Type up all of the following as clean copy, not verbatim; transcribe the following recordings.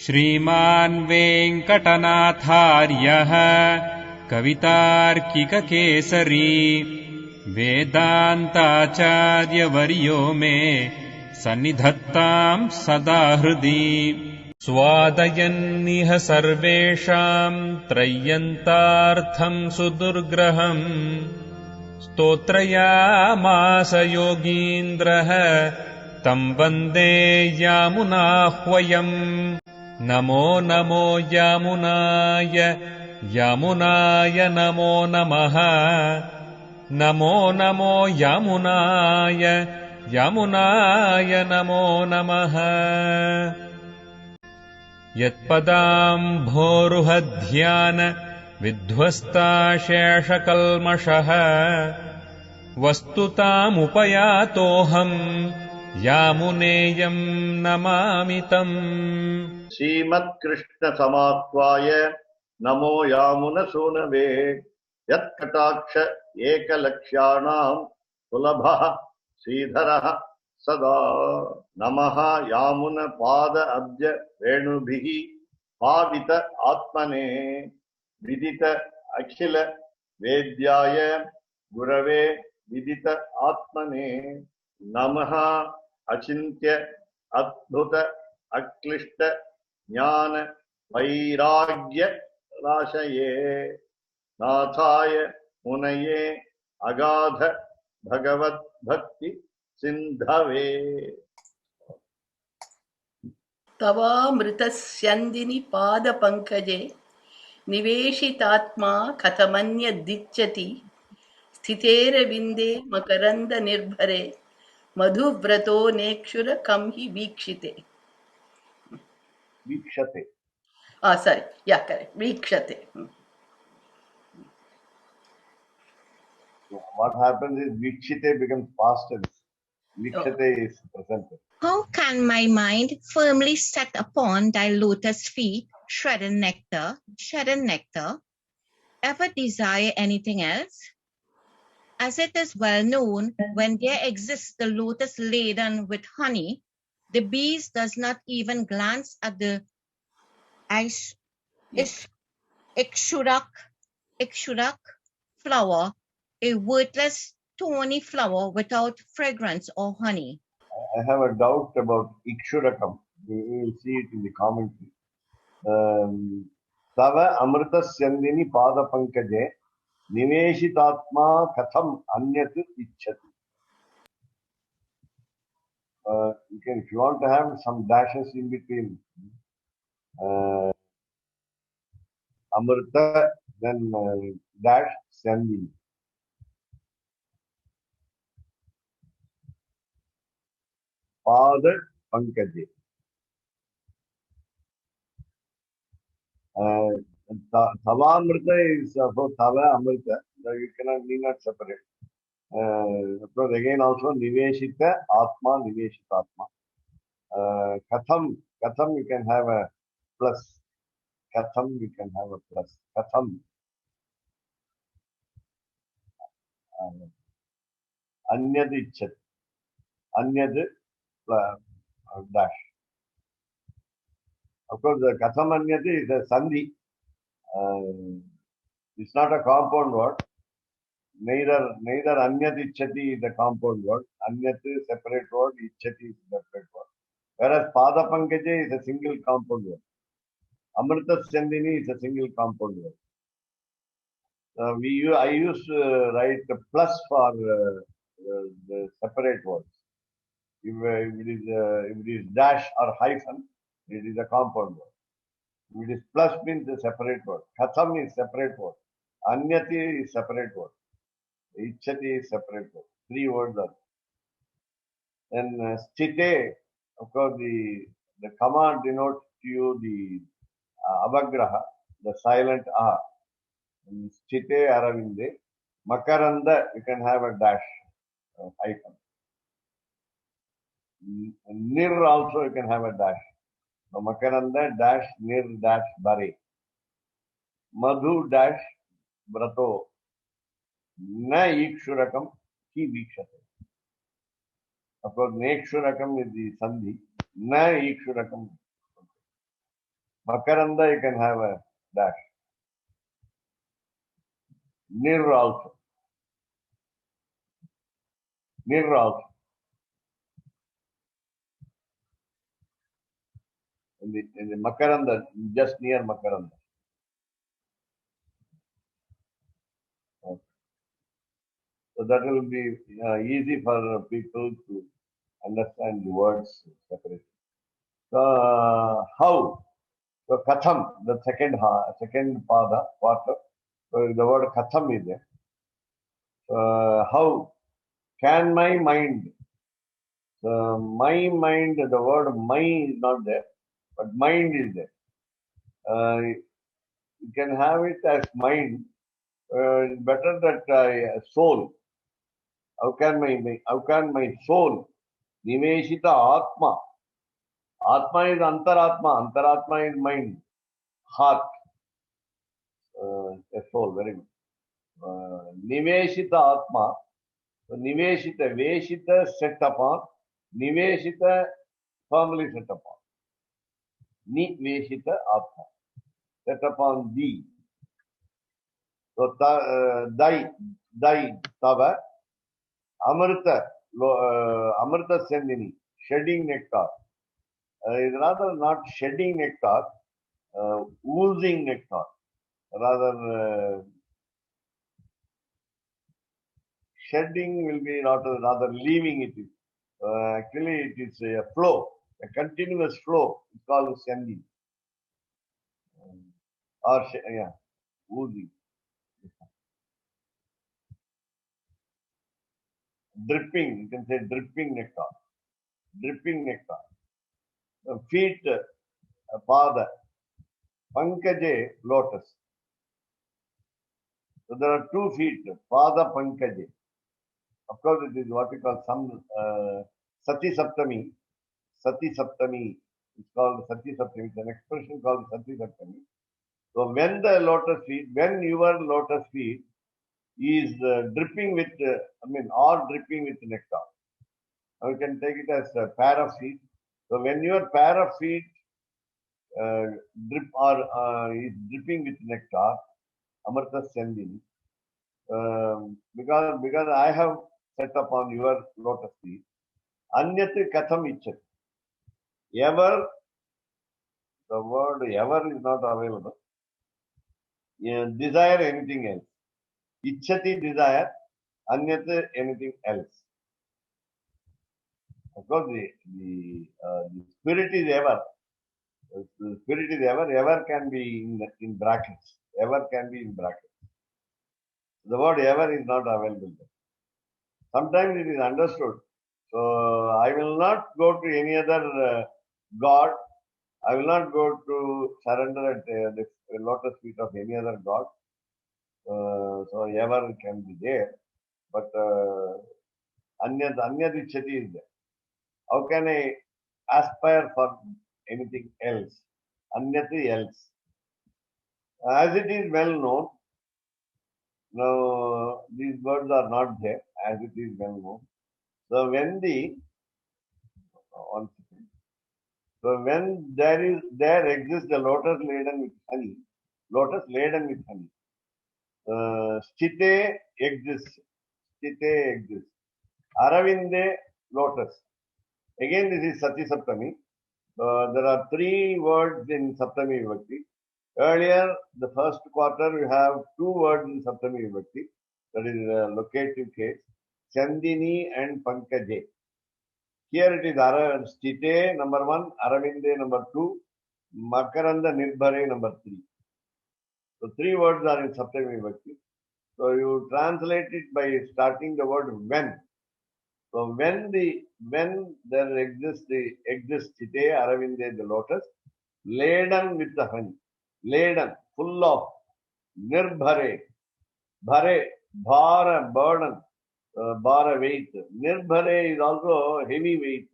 श्रीमान् वेङ्कटनाथार्यः कवितार्किककेसरी वेदान्ताचार्यवर्यो मे सन्निधत्ताम् सदा हृदि स्वादयन्निह सर्वेषाम् त्रय्यन्तार्थम् सुदुर्ग्रहम् स्तोत्रयामास योगीन्द्रः तम् वन्दे यामुनाह्वयम् नमो नमो यामुनाय यामुनाय नमो नमः नमो नमो यामुनाय यामुनाय नमो नमः यत्पदाम्भोरुहध्यान विध्वस्ताशेषकल्मषः वस्तुतामुपयातोऽहम् यामुनेयम् नमामि तम् श्रीमत्कृष्ण समाह्वाय नमो यामुनसूनवे यत्कटाक्ष एकलक्ष्याणां सुलभः श्रीधरः सदा नमः यामुन पाद अब्ज रेणुभिः पावित आत्मने विदित अखिल वेद्याय गुरवे विदित आत्मने नमः अचिन्त्य अद्भुत अक्लिष्ट ज्ञान वैराग्य राशये नाथाय मुनये अगाध भगवत भक्ति सिंधवे तवामृतस्यन्दिनि पादपङ्कजे निवेशितात्मा कथमन्यदिच्छति स्थितेरविन्दे मकरन्दनिर्भरे मधुव्रतो नेक्षुरकं हि वीक्षिते वीक्षते sorry, yeah, correct, वीक्षते. What happens is vikshite becomes past tense. Vikshate is present. How can my mind firmly set upon thy lotus feet, shredded nectar, ever desire anything else? As it is well known, when there exists the lotus laden with honey, the bees does not even glance at the Ikshurak flower, a worthless thorny flower without fragrance or honey. I have a doubt about Ikshurakam. We will see it in the commentary. Tava Amrita Syandini Pada Pankaje Niveshitatma Katham Anyat Ichchati. If you want to have some dashes in between Amrita, then dash Syandini. Pada Pankaje. Tavamrita is for Tava Amrita. You need not separate. Because again also Niveshita Atma, Niveshitatma. Katham you can have a plus. Katham you can have a plus. Katham. Anyad Icchat. Anyad dash. Of course, the Katham Anyad is a Sandhi. It's not a compound word. Neither Anyad Ichchati is a compound word. Anyat is a separate word. Ichchati is a separate word. Whereas Pada Pankaja is a single compound word. Amrita Syandini is a single compound word. I used to write the plus for the separate words. If it is dash or hyphen, it is a compound word. If it is plus means a separate word. Katham is separate word. Anyati is separate word. Ichchati is separate word. 3 words are. Then sthite, of course, the command denotes to you the avagraha, the silent a. Sthite aravinde. Makaranda, you can have a dash, hyphen. Nir also you can have a dash. So Makaranda dash nir dash bare. Madhu dash brato. Na ikshurakam ki vikshate. Of course, Nekshurakam is the Sandhi. Na Ikshurakam. Makaranda, you can have a dash. Nir also. Nir also. In the Makaranda, just near Makaranda. Okay. So that will be easy for people to understand the words separately. So how? So katham, the second pada, quarter. So the word katham is there. How can my mind? My mind, the word my is not there, but mind is there. You can have it as mind. It's better that soul. How can my soul? Nimeshita Atma. Atma is Antaratma. Antaratma is mind, heart, a soul. Very good. Niveshita Atma. So Niveshita, Veshita set upon, Niveshita firmly set upon. Niveshita Atma. Set upon thee. So Dai, Tava, Amrita, Amrita Sendini, shedding nectar. Is rather not shedding nectar, oozing nectar. Rather, shedding will be rather leaving it. Actually, it is a flow, a continuous flow. It's called sending. Or, yeah, oozing. Dripping, you can say dripping nectar. Dripping nectar. Feet, pada. Pankaje, lotus. So there are 2 feet, pada pankaje. Of course, it is what we call some Sati Saptami. Sati Saptami. It's called Sati Saptami. It's an expression called Sati Saptami. So when the lotus feet, when your lotus feet is dripping with, or dripping with nectar. Now you can take it as a pair of feet. So when your pair of feet drip or is dripping with nectar, Amarta Sendini, because I have set upon your lotus feet, Anyat Katham Ichat. Ever, the word ever is not available. Desire anything else. Ichati desire, Anyat anything else. Of course, the spirit is ever. The spirit is ever. Ever can be in brackets. Ever can be in brackets. The word ever is not available there. Sometimes it is understood. So I will not go to any other god. I will not go to surrender at the lotus feet of any other god. So ever can be there. But Anyad Ichati is there. How can I aspire for anything else? Anyati else. As it is well known, now these words are not there, as it is well known. So when one second. So when there exists the lotus laden with honey, Sthite exists. Aravinde, lotus. Again, this is Sati Saptami. There are 3 words in Saptami Vibhakti. Earlier, the first quarter, we have 2 words in Saptami Vibhakti. That is locative case. Chandini and Pankaje. Here it is Sthite, number 1, Aravinde, number 2, Makaranda Nirbhare, number 3. So 3 words are in Saptami Vibhakti. So you translate it by starting the word when. So when there exists Sthite, Aravinde, the lotus, laden with the honey, laden, full of, Nirbhare, Bhare, Bhara, burden, Bhara, weight. Nirbhare is also heavy weight,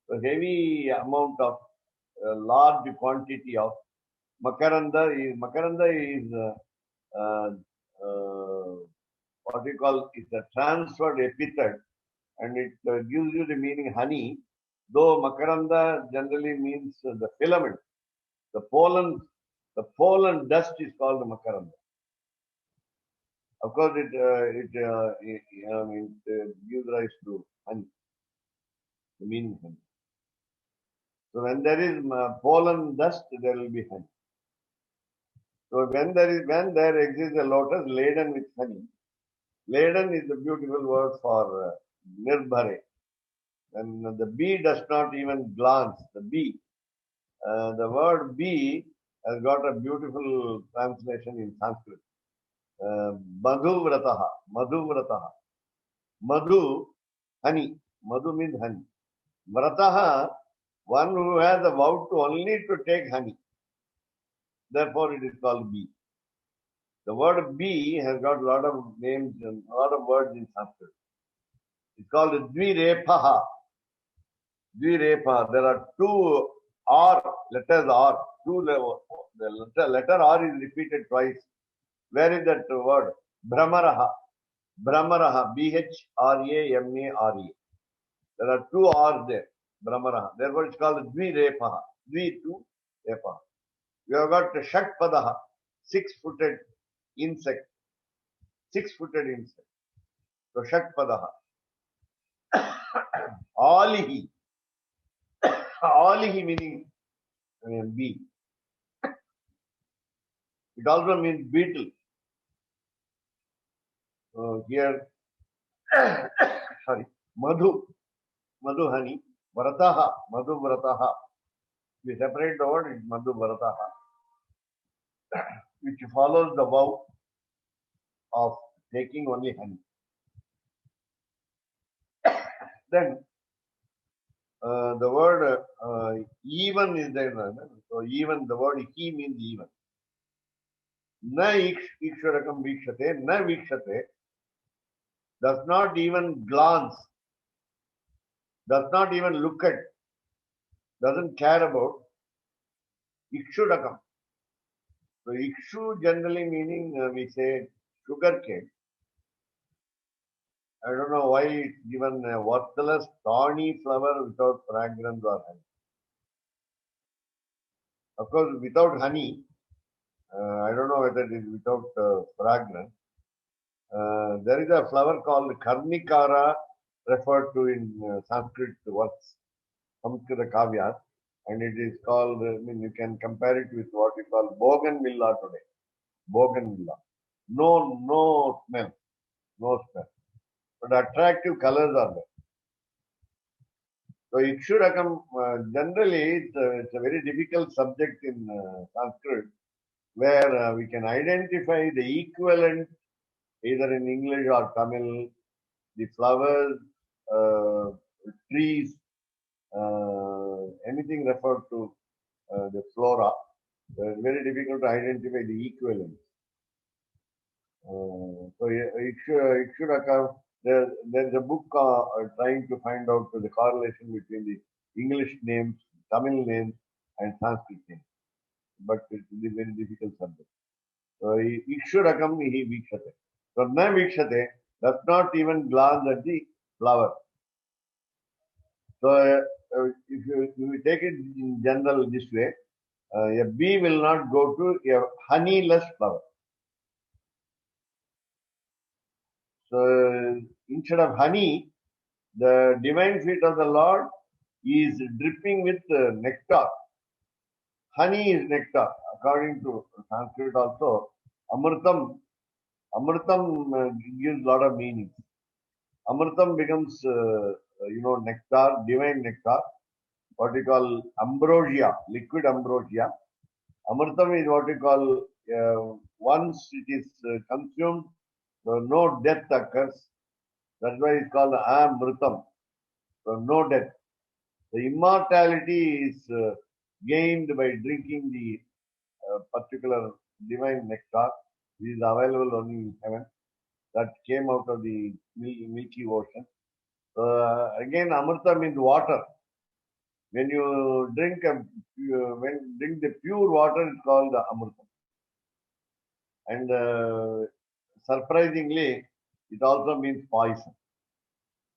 so heavy amount of large quantity of Makaranda is what we call, it's a transferred epithet, and it gives you the meaning honey, though Makaranda generally means the filament. The pollen dust is called the makaranda. Of course, it gives rise to honey, the meaning honey. So when there is pollen dust, there will be honey. So when there exists a lotus laden with honey, laden is a beautiful word for nirbhare. And the bee does not even glance. The bee, the word bee has got a beautiful translation in Sanskrit. Madhuvrataha, Madhuvrataha. Madhu, honey. Madhu means honey. Vrataha, one who has a vow to only to take honey. Therefore, it is called bee. The word bee has got a lot of names and a lot of words in Sanskrit. It's called Dvirepaha. Dvirepaha. There are two R, letters R. The letter R is repeated twice. Where is that word? Brahmaraha. Brahmaraha. Bhramaare. There are two R's there. Brahmaraha. Therefore, it's called Dvirepaha. Dvi, two, Repaha. You have got Shatpadaha. Six-footed insect. Six-footed insect. So Shatpadaha. Alihi. Alihi meaning bee. It also means beetle. Here, sorry, Madhu. Madhu honey. Vrataha. Madhu vrataha. We separate the word, it's Madhu vrataha. Which follows the vow of taking only honey. Then the word even is there. So even, the word he means even. Na ikshurakam vikshate, na vikshate, does not even glance, does not even look at, doesn't care about ikshudakam. So ikshu generally meaning we say sugar cane. I don't know why it's given a worthless, thorny flower without fragrance or honey. Of course, without honey, I don't know whether it is without fragrance. There is a flower called Karnikara, referred to in Sanskrit works, Sanskrit Kavyas, and it is called, you can compare it with what we call bougainvillea today. Bougainvillea. No smell. No smell. But attractive colors are there. So Ikshurakam, generally, it's a very difficult subject in Sanskrit, where we can identify the equivalent either in English or Tamil, the flowers, trees, anything referred to the flora. Very difficult to identify the equivalents. So Ikshuraka, there's a book trying to find out the correlation between the English names, Tamil names, and Sanskrit names. But it's a very difficult subject. So Ikshurakam hi vikshate. So na vikshate does not even glance at the flower. So if you take it in general this way, a bee will not go to a honeyless flower. So instead of honey, the divine feet of the Lord is dripping with nectar. Honey is nectar. According to Sanskrit also, Amritam gives a lot of meanings. Amritam becomes, nectar, divine nectar, what we call ambrosia, liquid ambrosia. Amritam is what we call, once it is consumed, no death occurs. That's why it's called Amritam. So no death. The immortality is gained by drinking the particular divine nectar. This is available only in heaven. That came out of the Milky Ocean. Again, Amrita means water. When you drink the pure water, it's called Amrita. And surprisingly, it also means poison.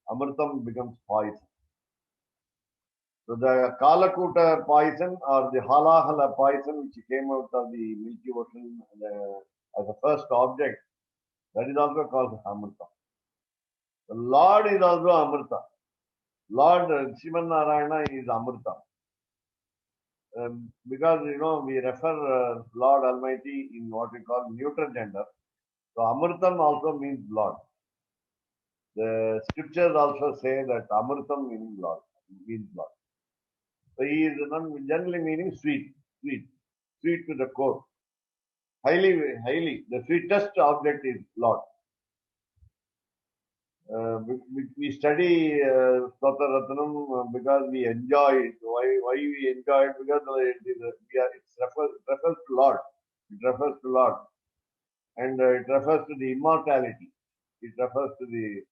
Amritam becomes poison. So the Kalakuta poison or the Halahala poison which came out of the Milky Ocean as a first object, that is also called Amrita. The Lord is also Amrita. Lord Sriman Narayana is Amrita. Because we refer Lord Almighty in what we call neuter gender. So Amritam also means Lord. The scriptures also say that Amritam means Lord. So he is generally meaning sweet to the core. Highly, the sweetest object is Lord. We study Stotra Ratnam because we enjoy it. Why we enjoy it? Because it refers to Lord. It refers to Lord. And it refers to the immortality. It refers to the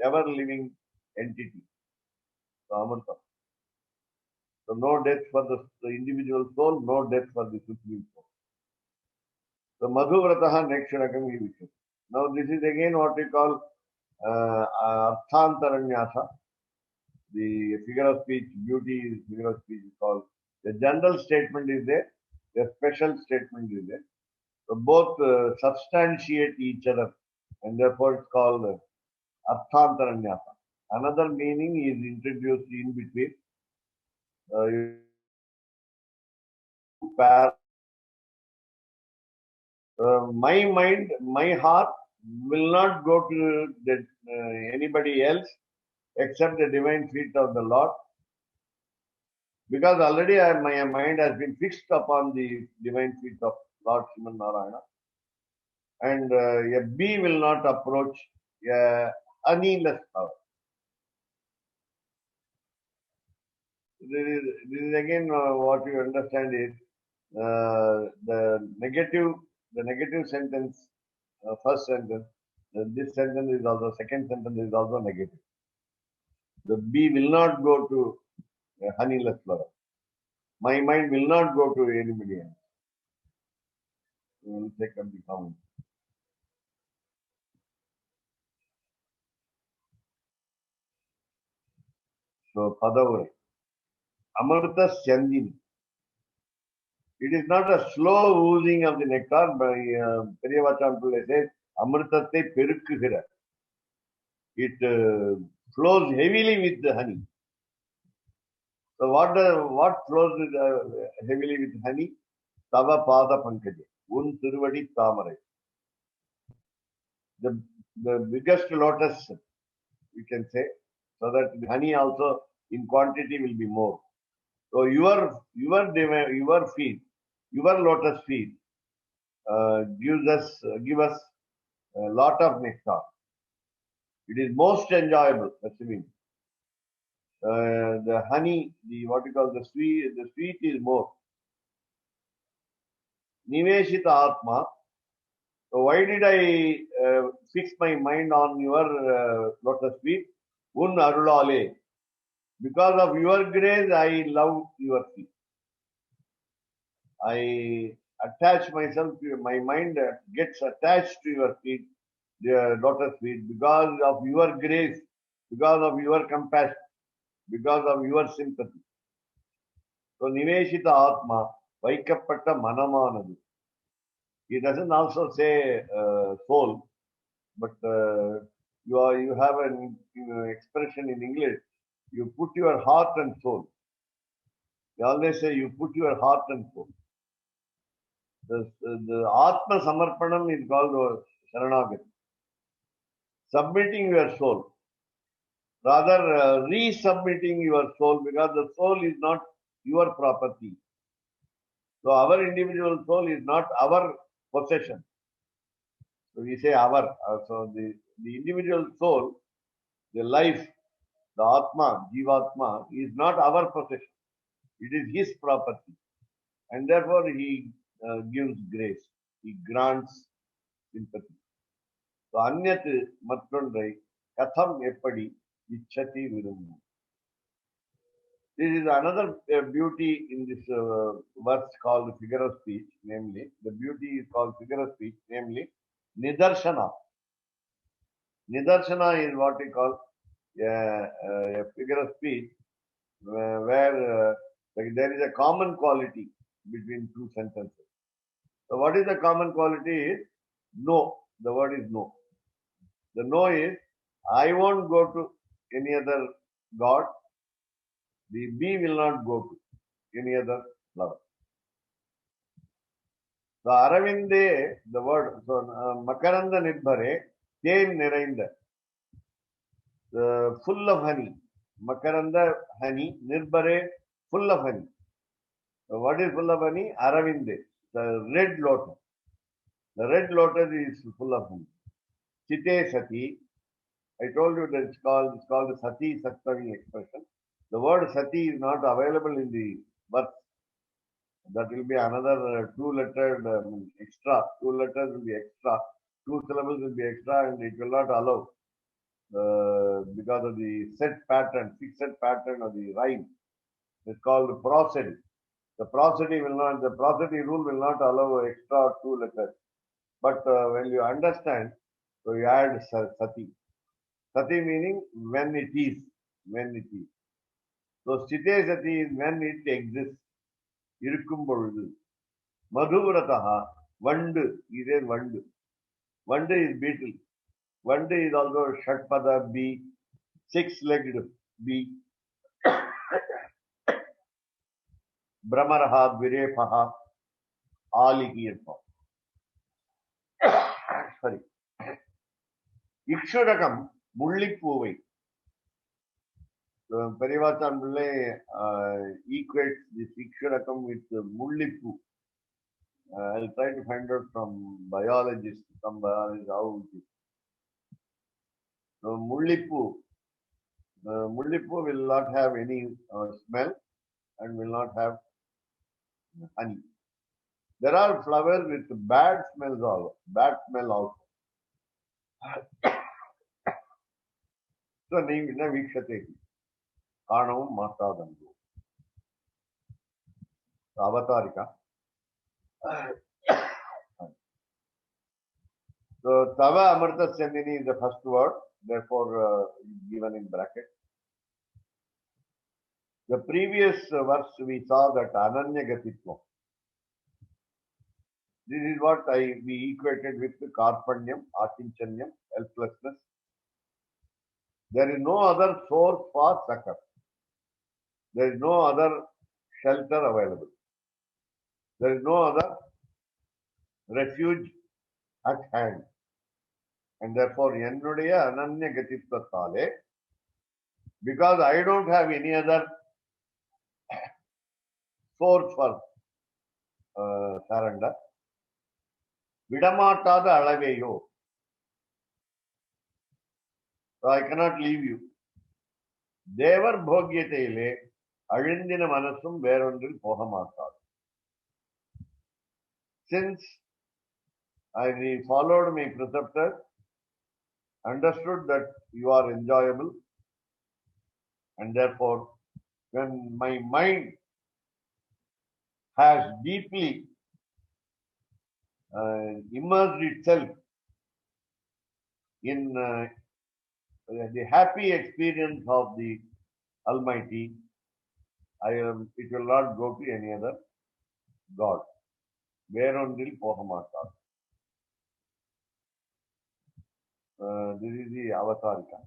ever-living entity, the Amrita. So no death for the individual soul, no death for the supreme soul. So Madhuvrataha Nekshanakam Vishu. Now this is again what we call Arthantaranyasa. The figure of speech, beauty is figure of speech is called. The general statement is there, the special statement is there. So both substantiate each other, and therefore it's called Arthantaranyasa. Another meaning is introduced in between. My mind, my heart will not go to anybody else except the divine feet of the Lord, because already my mind has been fixed upon the divine feet of Lord Sriman Narayana, and a bee will not approach a honeyless flower. This is again what you understand is the negative sentence, first sentence. This sentence is also, second sentence is also negative. The bee will not go to a honeyless flower. My mind will not go to anybody else. We will take up the comment. So, Padavure. Amrita Syandini. It is not a slow oozing of the nectar. By Periyavachan says, Amritate Perukkugira. It flows heavily with the honey. So what flows heavily with honey? Tava Pada Pankaja. Un Tiruvadi Tamarai. The biggest lotus, we can say, so that the honey also in quantity will be more. So your feet, your lotus feet give us a lot of nectar. It is most enjoyable. That's the meaning. The honey, what we call the sweet is more. Niveshita Atma. So why did I fix my mind on your lotus feet? Un Arulale. Because of your grace, I love your feet. I attach myself to my mind gets attached to your feet, the lotus feet, because of your grace, because of your compassion, because of your sympathy. So Niveshita Atma, Vaikapatta Manamanadu. He doesn't also say soul, but you have an expression in English. You put your heart and soul. They always say you put your heart and soul. The Atma Samarpanam is called Sharanagati. Submitting your soul. Rather, resubmitting your soul, because the soul is not your property. So our individual soul is not our possession. So we say our. So the individual soul, the life, the Atma, Jivatma, is not our possession. It is his property. And therefore he gives grace. He grants sympathy. So Anyat Matrondrai Katham Epadi Ichati Virumbu. This is another beauty in this verse called figure of speech, namely, the beauty is called figure of speech, namely, Nidarshana. Nidarshana is what we call a figure of speech where like there is a common quality between two sentences. So what is the common quality is no. The word is no. The no is I won't go to any other god. The B will not go to any other lover. So Aravinde, the word, so Makaranda Nirbhare, Ten Nirainda, full of honey. Makaranda honey, Nirbhare, full of honey. So what is full of honey? Aravinde, the red lotus. The red lotus is full of honey. Chite Sati, I told you that it's called the Sati Sattami expression. The word Sati is not available in the verse. That will be another two-lettered extra. Two letters will be extra. Two syllables will be extra, and it will not allow because of the set pattern, fixed pattern of the rhyme. It's called prosody. The prosody rule will not allow extra two letters. But when you understand, so you add sati. Sati meaning when it is. So sthite sati is when it exists. Irukkum பொழுது. Madhuvrataha, vandu, is vandu. Vandu is beetle. Vandu is also Shatpada bee, six-legged bee. Brahmaraha, Virepaha, Alikiyatma. Sorry. Ikshurakam, Mullikpuvai. Perivachan Bulle equates this Ikshurakam with Mullipu. I'll try to find out from biologists, some biologists how it is. So Mullipu will not have any smell and will not have honey. There are flowers with bad smell also. So Nina Vikshate Karnam Matadandu. Avatarika. So Tava Amarta Sendini is the first word, therefore given in bracket. The previous verse we saw that Ananya Gatitvam. This is what we equated with Karpanyam, Akinchanyam, helplessness. There is no other source for succor. There is no other shelter available. There is no other refuge at hand. And therefore, Yennudeya Ananya Gatitvatale, because I don't have any other source for surrender, Vidamatada Alaveyo. So I cannot leave you. Devar Bhogyatele Arindina Manasum Verundil Pohamatad. Since I followed my preceptors, understood that you are enjoyable, and therefore, when my mind has deeply immersed itself in the happy experience of the Almighty, it will not go to any other God. Verondil Pohamata. This is the Avatarika.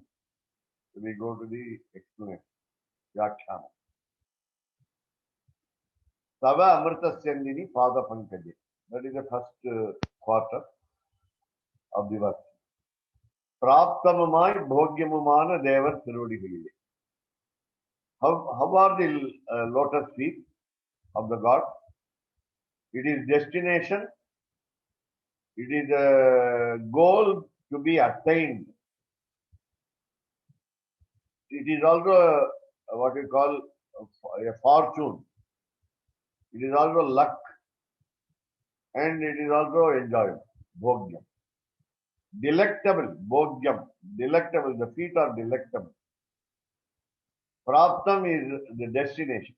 So we go to the explanation. Yakshana. Tava Amrita Sendini Pada Pankadi. That is the first quarter of the verse. Praptamamai Bhogyamumana Devar Thirudigilile. How are the lotus feet of the God? It is destination. It is a goal to be attained. It is also what we call a fortune. It is also luck. And it is also enjoyable. Bhogyam. Delectable. Bhogyam. Delectable. The feet are delectable. Praptam is the destination.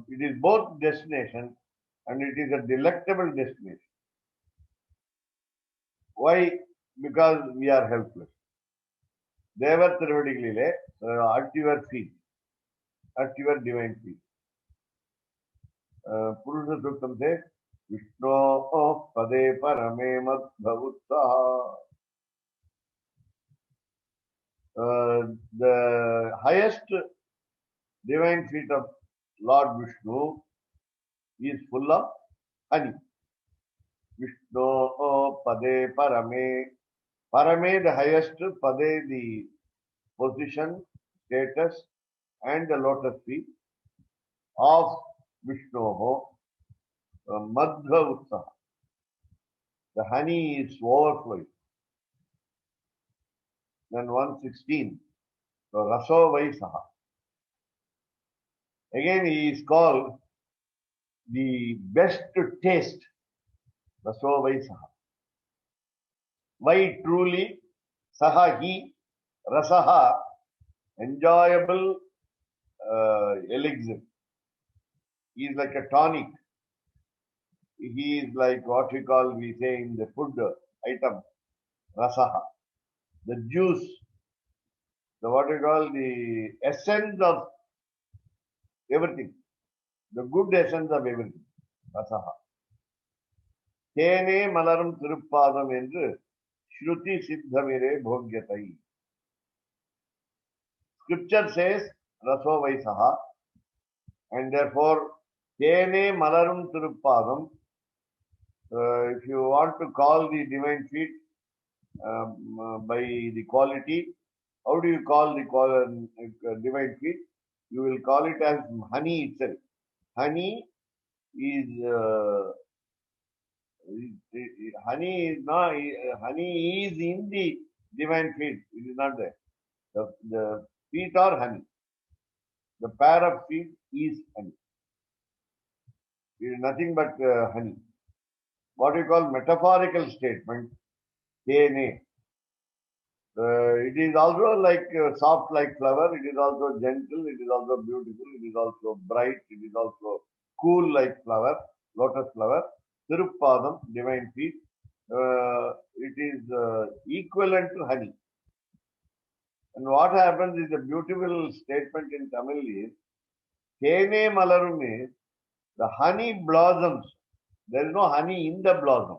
It is both destination and it is a delectable destination. Why? Because we are helpless. Devar Thiruvadigilile, at your feet. at your divine feet. Purusha Suktam says, Vishno Pade Parame Madhavutsaha. The highest divine feet of Lord Vishnu is full of honey. Vishno Pade Parame. Parame, the highest, Pade, the position, status, and the lotus feet of Vishnu, Madhva Utsaha. The honey is overflowing. Then 116, so Raso Vaisaha. Again, he is called the best to taste, Raso Vaisaha. Why truly Saha he, Rasaha, enjoyable elixir. He is like a tonic. He is like what we say in the food item, Rasaha. The juice, the essence of everything, the good essence of everything, Rasaha. Tene malarum tiruppadam endru Shruti Siddhamire Bhogyatai. Scripture says Raso Vaisaha, and therefore Tene malarum tiruppadam. If you want to call the divine feet by the quality, how do you call the divine feet? You will call it as honey itself. Honey is honey is in the divine feet. It is not there. The feet are honey. The pair of feet is honey. It is nothing but honey. What we call metaphorical statement, Tene. It is also like soft like flower, it is also gentle, it is also beautiful, it is also bright, it is also cool like flower, lotus flower. Tiruppadam, divine feet, it is equivalent to honey. And what happens is a beautiful statement in Tamil is, Tene malarum is, the honey blossoms. There is no honey in the blossom.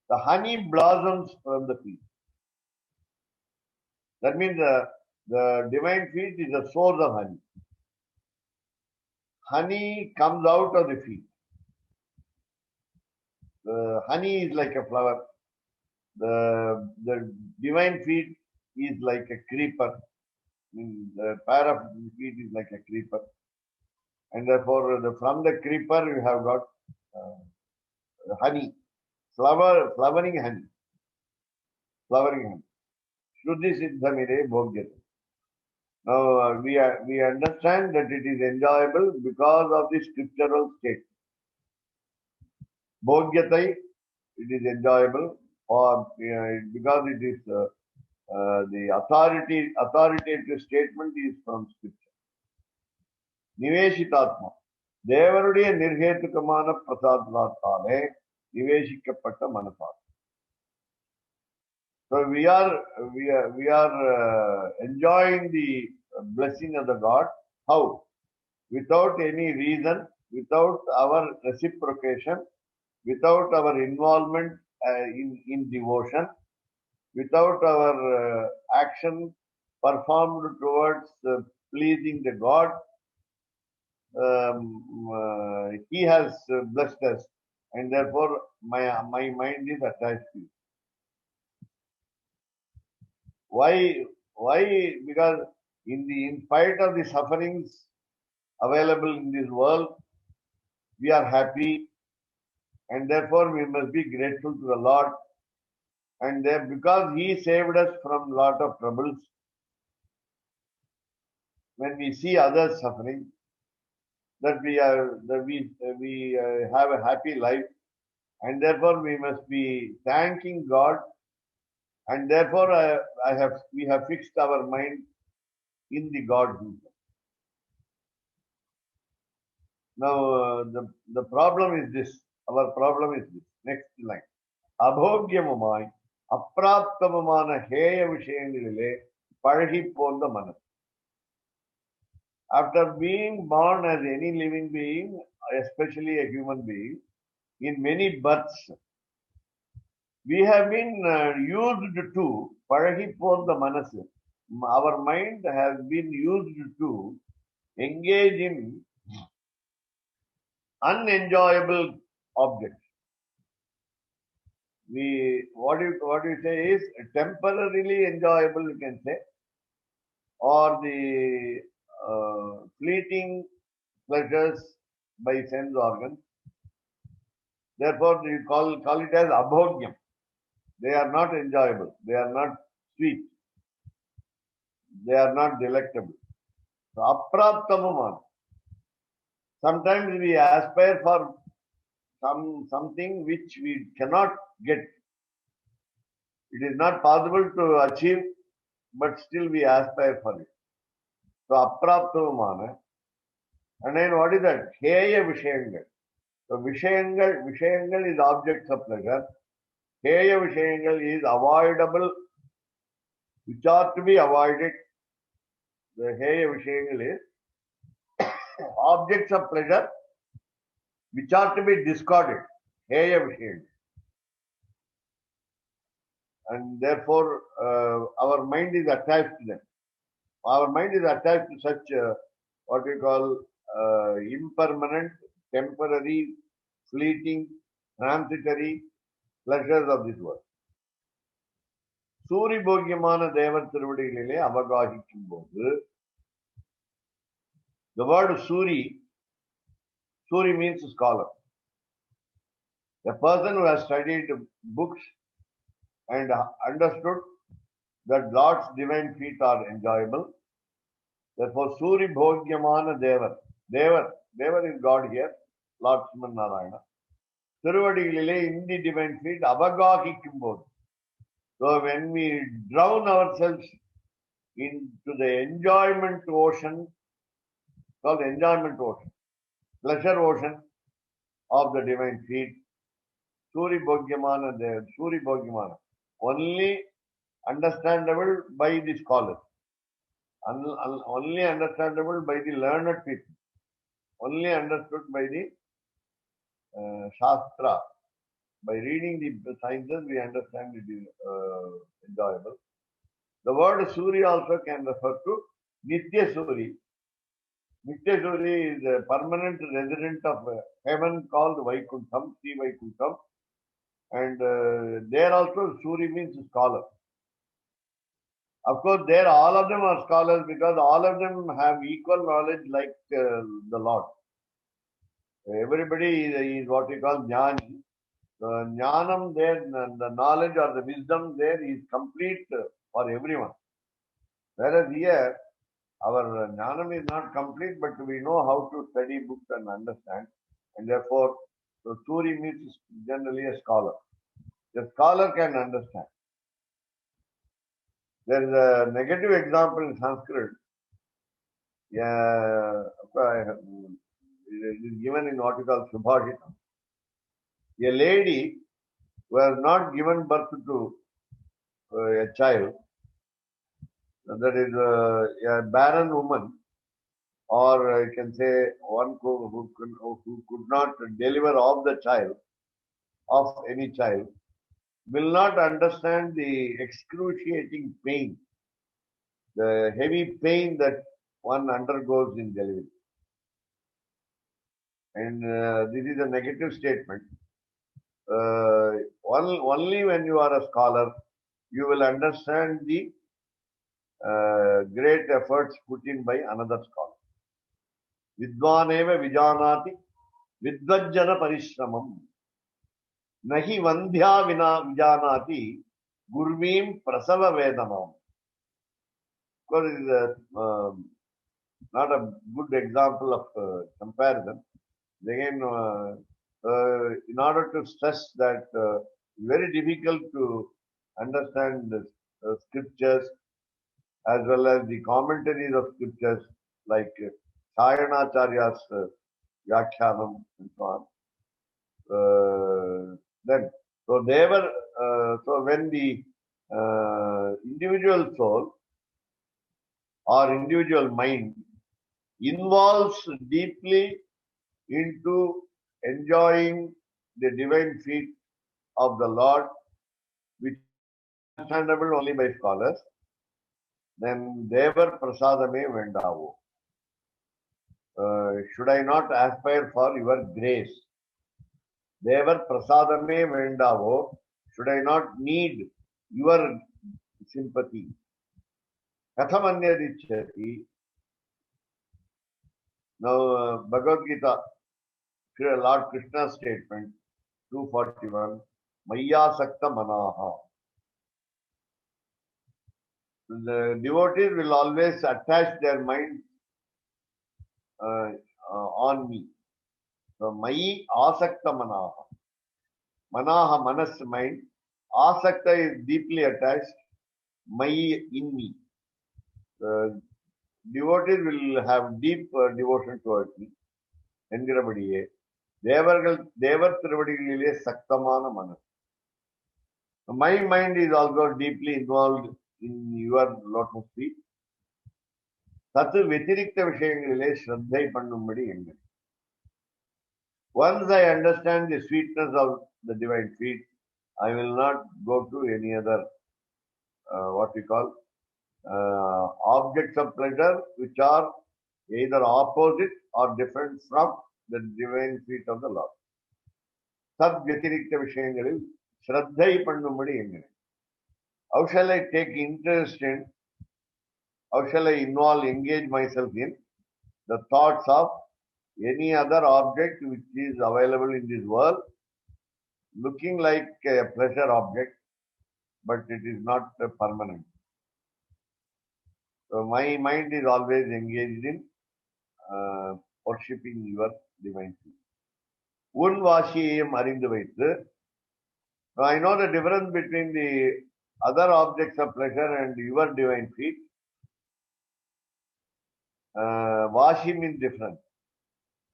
The honey blossoms from the feet. That means the divine feet is a source of honey. Honey comes out of the feet. The honey is like a flower. The divine feet is like a creeper. The pair of feet is like a creeper. And therefore, from the creeper you have got honey, flowering honey. Flowering honey. Shruti Siddhamire Bhogyate. Now we understand that it is enjoyable because of the scriptural state. Bhogyatai, it is enjoyable or because it is the authoritative statement is from scripture. Niveshitatma. Devaruடைய நிர்ஹேதுகமான பிரசாதத்தாலே நிவேஷிக்கப்பட்ட மனசார். So we are enjoying the blessing of the God. How? Without any reason, without our reciprocation, without our involvement in devotion, without our action performed towards pleasing the God. He has blessed us, and therefore my mind is attached to it. Why? Because in spite of the sufferings available in this world, we are happy, and therefore we must be grateful to the Lord. And because He saved us from a lot of troubles, when we see others suffering, that we have a happy life, and therefore we must be thanking God. And therefore, we have fixed our mind in the God Himself. Now, the problem is this. Our problem is this. Next line. Abhogyamamai, apraptamamana heya vishayangalile, pazhi ponda manas. After being born as any living being, especially a human being, in many births, we have been used to Parahipon the Manasu. Our mind has been used to engage in unenjoyable objects. What you say is temporarily enjoyable, you can say, or the fleeting pleasures by sense organs. Therefore, you call it as abhogyam. They are not enjoyable. They are not sweet. They are not delectable. So, apraptamam. Sometimes we aspire for something which we cannot get. It is not possible to achieve, but still we aspire for it. So, apraptamam. And then what is that? Heya Vishayangal. So, Vishayangal is objects of pleasure. Heya Vishayangal is avoidable, which are to be avoided. The Heya Vishayangal is objects of pleasure, which are to be discarded. Heya Vishayangal. And therefore, our mind is attached to them. Our mind is attached to such what we call impermanent, temporary, fleeting, transitory pleasures of this world. Suri Bhogyamana Devar Tiruvadigalile Avagahikum Bodu. The word Suri means scholar. A person who has studied books and understood that Lord's divine feet are enjoyable. Therefore, Suri Bhogyamana Devar. Devar is God here, Lord Sriman Narayana. Tiruvadigalile in the divine feet Avagahikum Bodu. So when we drown ourselves into the enjoyment ocean, called enjoyment ocean, pleasure ocean of the divine feet, Suri Bhogyamana, only understandable by the scholars, only understandable by the learned people, only understood by the Shastra. By reading the sciences, we understand it is enjoyable. The word Suri also can refer to Nitya Suri. Nitya Suri is a permanent resident of heaven called Vaikuntham, Sri Vaikuntham. And there also Suri means scholar. Of course, there all of them are scholars because all of them have equal knowledge like the Lord. Everybody is what we call Jnani. The Jnanam there, the knowledge or the wisdom there is complete for everyone. Whereas here, our Jnanam is not complete, but we know how to study books and understand. And therefore, so Suri means generally a scholar. The scholar can understand. There is a negative example in Sanskrit. It is given in what we call Subhashita. A lady who has not given birth to a child, that is a barren woman, or you can say one who could not deliver of the child, of any child, will not understand the excruciating pain, the heavy pain that one undergoes in delivery. And this is a negative statement. Only when you are a scholar, you will understand the great efforts put in by another scholar. Vidvaneva vijanati vidvajjana parishramam nahi vandhya vina vijanati gurvim prasava vedamam. Of course, it is not a good example of comparison. Again, in order to stress that it's very difficult to understand the scriptures as well as the commentaries of scriptures like Sayanacharya's Vyakhyanam and so on. So when the individual soul or individual mind involves deeply into enjoying the divine feet of the Lord, which is understandable only by scholars, then Devar Prasadame Vendavo. Should I not aspire for your grace? Devar Prasadame Vendavo. Should I not need your sympathy? Kathamanyadichati. Now, Bhagavad Gita, Lord Krishna's statement, 241, Maya Sakta Manaha. The devotees will always attach their mind on me. So, Mayi Asakta Manaha. Manaha, manas, mind. Asakta is deeply attached. Mayi, in me. Devotees will have deep devotion towards me. என்கிறபடியே தேவர் திருவடிகளிலே சக்தமான மனம். My mind is also deeply involved in your lotus feet. தத்து வெத்திரிக்த விஷயங்களிலே ஸ்ரத்தை பண்ணும்படி எங்கள். Once I understand the sweetness of the divine feet, I will not go to any other what we call objects of pleasure which are either opposite or different from the divine feet of the Lord. Tad vyatirikta vishayangalil shraddhai பண்ணும்படி என்கிறேன். How shall I take interest in, how shall I engage myself in the thoughts of any other object which is available in this world, looking like a pleasure object, but it is not permanent. So my mind is always engaged in worshipping your divine feet. உன் வாசியையும் அறிந்து வைத்து. Now I know the difference between the other objects of pleasure and your divine feet. Vashi means different.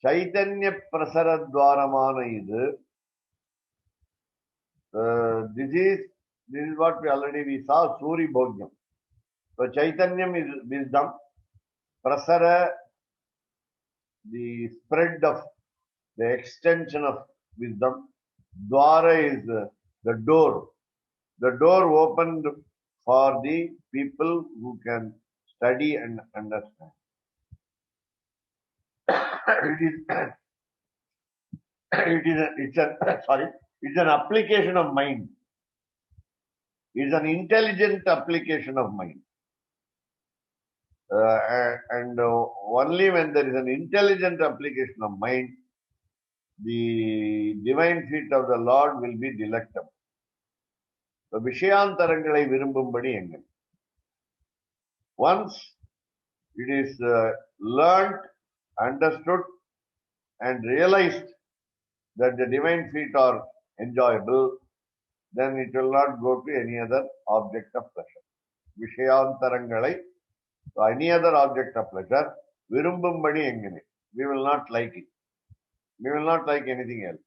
Chaitanya prasaradvaramana idu. This is what we already saw, Suri Bhogyam. So Chaitanyam is wisdom. Prasara, the spread of, the extension of wisdom. Dwara is the door. The door opened for the people who can study and understand. It's an application of mind. It's an intelligent application of mind. Only when there is an intelligent application of mind, the divine feet of the Lord will be delectable. So, Vishayantarangalai virumbumbadi engal. Once it is learnt, understood, and realized that the divine feet are enjoyable, then it will not go to any other object of pleasure. Vishayantarangalai, so any other object of pleasure, virumbumbadi engane. We will not like it. We will not like anything else.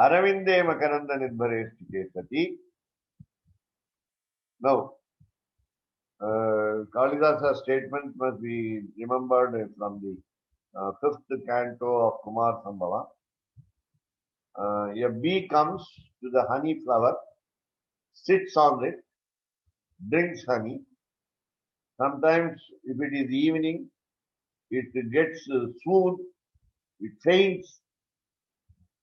Aravinde makaranda nidbhare sthite. Now, Kalidasa's statement must be remembered from the 5th canto of Kumar Sambhava. A bee comes to the honey flower, sits on it, drinks honey. Sometimes, if it is evening, it gets swooned, it faints,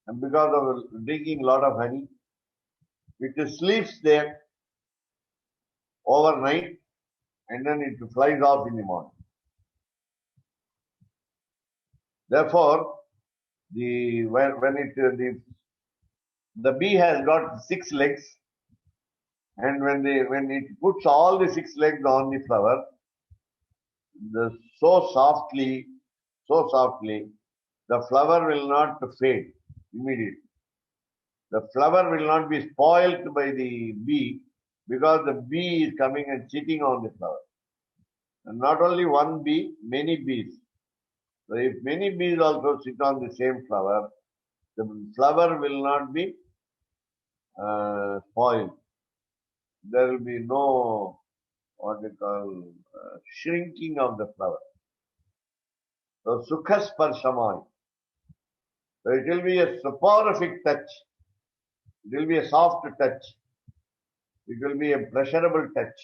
and because of drinking a lot of honey, it sleeps there overnight, and then it flies off in the morning. Therefore, the bee has got 6 legs, and when it puts all the 6 legs on the flower, so softly, the flower will not fade immediately. The flower will not be spoiled by the bee, because the bee is coming and sitting on the flower. And not only one bee, many bees. So if many bees also sit on the same flower, the flower will not be spoiled. There will be no, what they call, shrinking of the flower. So Sukha Sparshamai. So it will be a soporific touch. It will be a soft touch. It will be a pleasurable touch.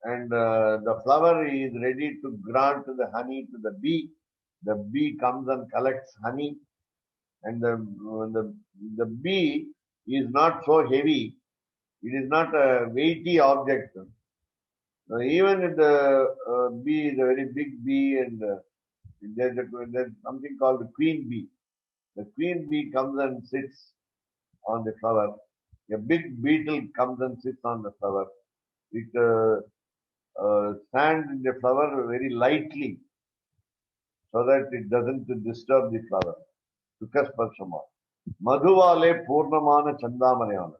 And the flower is ready to grant the honey to the bee. The bee comes and collects honey. And the bee is not so heavy. It is not a weighty object. Even if the bee is a very big bee and there's something called the queen bee. The queen bee comes and sits on the flower. A big beetle comes and sits on the flower. It stands in the flower very lightly so that it doesn't disturb the flower. Sukasparshama. Madhuvale Purnamana Chandamanayana.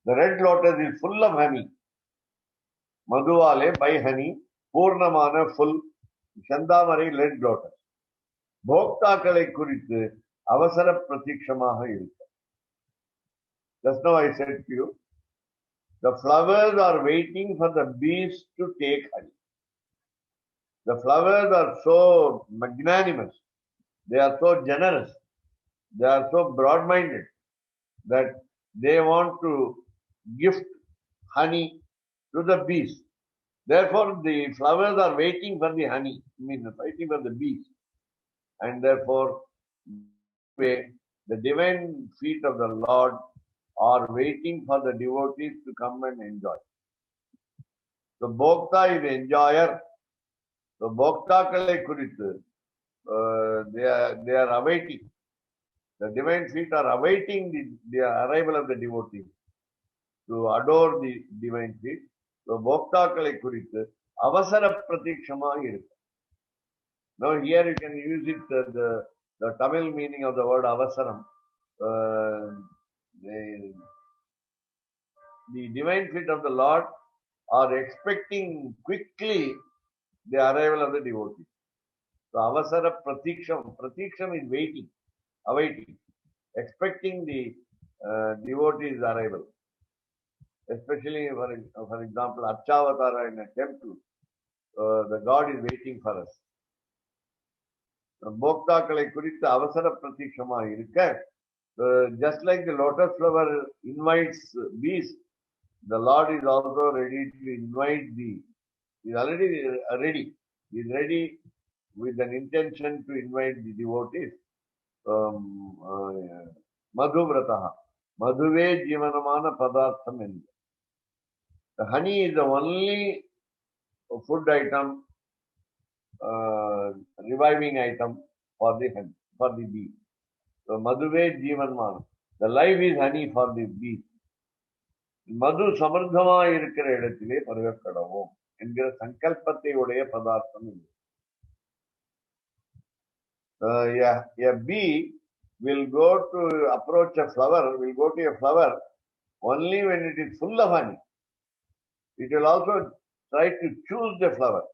The red lotus is full of honey. Madhuvale by honey, Purnamana full, Chandamari red lotus. Bhoktakale Kuritu, Avasara Pratikshamaha Irika. Just now I said to you, the flowers are waiting for the bees to take honey. The flowers are so magnanimous, they are so generous, they are so broad-minded that they want to gift honey to the bees. Therefore, the flowers are waiting for the honey, waiting for the bees. And therefore, the divine feet of the Lord are waiting for the devotees to come and enjoy. So, Bhokta is the enjoyer. So, Bhokta Kale Kuritu, they are awaiting. The divine feet are awaiting the arrival of the devotees to adore the divine feet. So, Bhokta Kale Kuritu, Avasara Pratikshama Irika. Now, here you can use it, the Tamil meaning of the word Avasaram. The divine feet of the Lord are expecting quickly the arrival of the devotees. So, Avasara Pratiksham. Pratiksham is waiting, awaiting, expecting the devotees' arrival. Especially, for example, Archavatara in a temple, the God is waiting for us. Bhoktakale Kuritta Avasara Pratikshama Irika. Just like the lotus flower invites bees, the Lord is also ready to invite thee. He is already ready. He is ready with an intention to invite the devotees. Madhuvrataha. Madhuve Jivanamana Padartham. The honey is the only food item, reviving item for the bee. So Madhuve Jivanmana. The life is honey for the bee. Madhu Samardhama Irikara Edatile Parvakadavom. என்கிற சங்கல்பத்தை உடைய பதார்த்தம் இல்லை. A bee will go to approach a flower, will go to a flower only when it is full of honey. It will also try to choose the flower.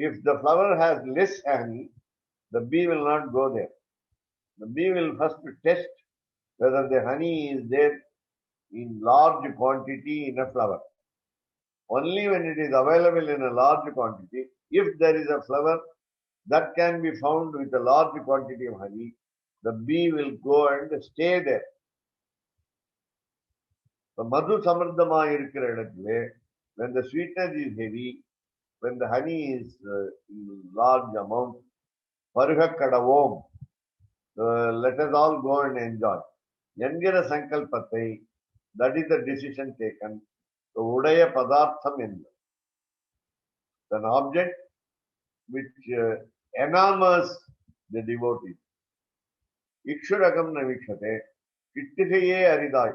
If the flower has less honey, the bee will not go there. The bee will first test whether the honey is there in large quantity in a flower. Only when it is available in a large quantity, if there is a flower that can be found with a large quantity of honey, the bee will go and stay there. So, Madhu Samardhama irukira edathile, when the sweetness is heavy, when the honey is in large amount, Parugakadavom, let us all go and enjoy. Yangira Sankalpatai, that is the decision taken. So, Udaya Padartham enna. An object which enamors the devotee. Ikshuragam navikshate, kittisaye aridai.